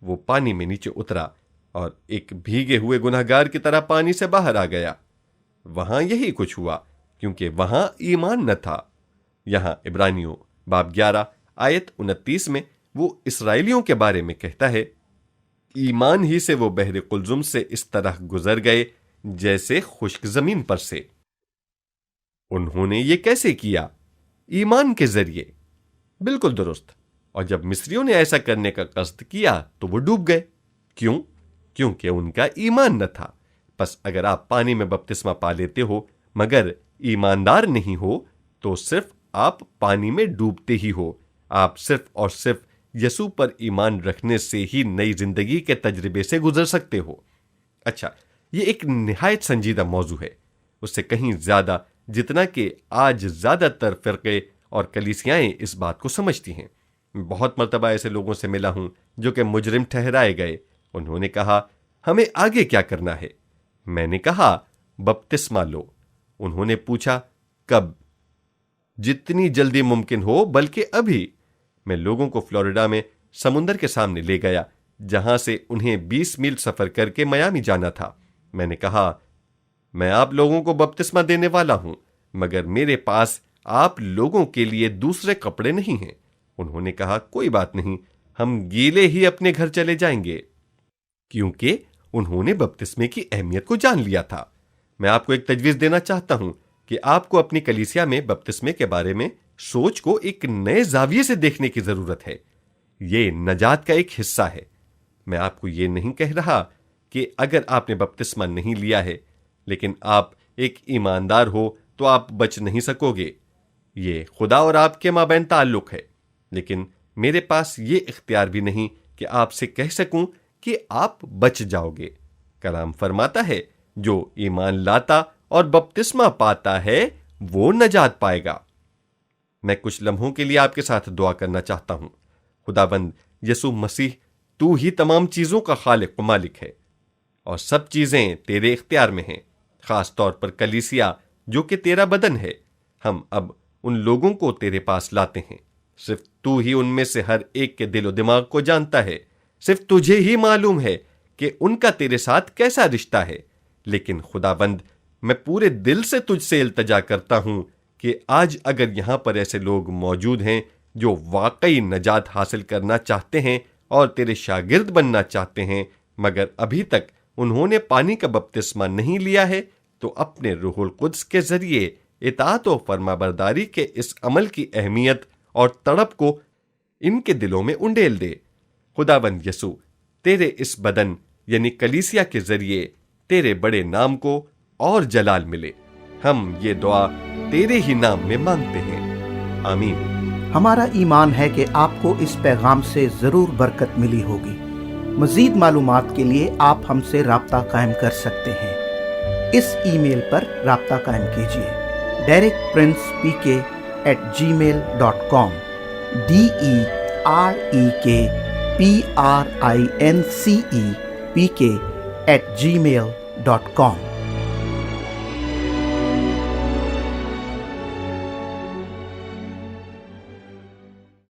وہ پانی میں نیچے اترا اور ایک بھیگے ہوئے گنہگار کی طرح پانی سے باہر آ گیا۔ وہاں یہی کچھ ہوا، کیونکہ وہاں ایمان نہ تھا۔ یہاں عبرانیوں باب 11 آیت 29 میں وہ اسرائیلیوں کے بارے میں کہتا ہے، ایمان ہی سے وہ بحر قلزم سے اس طرح گزر گئے جیسے خشک زمین پر سے۔ انہوں نے یہ کیسے کیا؟ ایمان کے ذریعے۔ بالکل درست۔ اور جب مصریوں نے ایسا کرنے کا قصد کیا تو وہ ڈوب گئے۔ کیوں؟ کیونکہ ان کا ایمان نہ تھا۔ پس اگر آپ پانی میں بپتسمہ پا لیتے ہو مگر ایماندار نہیں ہو تو صرف آپ پانی میں ڈوبتے ہی ہو۔ آپ صرف اور صرف یسوع پر ایمان رکھنے سے ہی نئی زندگی کے تجربے سے گزر سکتے ہو۔ اچھا، یہ ایک نہایت سنجیدہ موضوع ہے، اس سے کہیں زیادہ جتنا کہ آج زیادہ تر فرقے اور کلیسیائیں اس بات کو سمجھتی ہیں۔ بہت مرتبہ ایسے لوگوں سے ملا ہوں جو کہ مجرم ٹھہرائے گئے۔ انہوں نے کہا ہمیں آگے کیا کرنا ہے؟ میں نے کہا بپتسمہ لو۔ انہوں نے پوچھا کب؟ جتنی جلدی ممکن ہو، بلکہ ابھی۔ میں لوگوں کو فلوریڈا میں سمندر کے سامنے لے گیا جہاں سے انہیں 20 میل سفر کر کے میامی جانا تھا۔ میں نے کہا میں آپ لوگوں کو بپتسمہ دینے والا ہوں، مگر میرے پاس آپ لوگوں کے لیے دوسرے کپڑے نہیں ہیں۔ انہوں نے کہا کوئی بات نہیں، ہم گیلے ہی اپنے گھر چلے جائیں گے، کیونکہ انہوں نے بپتسمے کی اہمیت کو جان لیا تھا۔ میں آپ کو ایک تجویز دینا چاہتا ہوں کہ آپ کو اپنی کلیسیا میں بپتسمے کے بارے میں سوچ کو ایک نئے زاویے سے دیکھنے کی ضرورت ہے۔ یہ نجات کا ایک حصہ ہے۔ میں آپ کو یہ نہیں کہہ رہا کہ اگر آپ نے بپتسمہ نہیں لیا ہے لیکن آپ ایک ایماندار ہو تو آپ بچ نہیں سکو گے۔ یہ خدا اور آپ کے مابین تعلق ہے، لیکن میرے پاس یہ اختیار بھی نہیں کہ آپ سے کہہ سکوں کہ آپ بچ جاؤ گے۔ کلام فرماتا ہے جو ایمان لاتا اور بپتسمہ پاتا ہے وہ نجات پائے گا۔ میں کچھ لمحوں کے لیے آپ کے ساتھ دعا کرنا چاہتا ہوں۔ خداوند یسوع مسیح، تو ہی تمام چیزوں کا خالق و مالک ہے اور سب چیزیں تیرے اختیار میں ہیں، خاص طور پر کلیسیا جو کہ تیرا بدن ہے۔ ہم اب ان لوگوں کو تیرے پاس لاتے ہیں، صرف تو ہی ان میں سے ہر ایک کے دل و دماغ کو جانتا ہے، صرف تجھے ہی معلوم ہے کہ ان کا تیرے ساتھ کیسا رشتہ ہے۔ لیکن خداوند، میں پورے دل سے تجھ سے التجا کرتا ہوں کہ آج اگر یہاں پر ایسے لوگ موجود ہیں جو واقعی نجات حاصل کرنا چاہتے ہیں اور تیرے شاگرد بننا چاہتے ہیں مگر ابھی تک انہوں نے پانی کا بپتسمہ نہیں لیا ہے، تو اپنے روح القدس کے ذریعے اطاعت و فرما برداری کے اس عمل کی اہمیت اور تڑپ کو ان کے دلوں میں انڈیل دے۔ خداوند یسوع، تیرے اس بدن یعنی کلیسیا کے ذریعے تیرے بڑے نام کو اور جلال ملے۔ ہم یہ دعا تیرے ہی نام میں مانگتے ہیں، آمین۔ ہمارا ایمان ہے کہ آپ کو اس پیغام سے ضرور برکت ملی ہوگی۔ مزید معلومات کے لیے آپ ہم سے رابطہ قائم کر سکتے ہیں۔ اس ای میل پر رابطہ قائم کیجیے: DerekPrincePK@gmail.com DerekPrincepK@gmail.com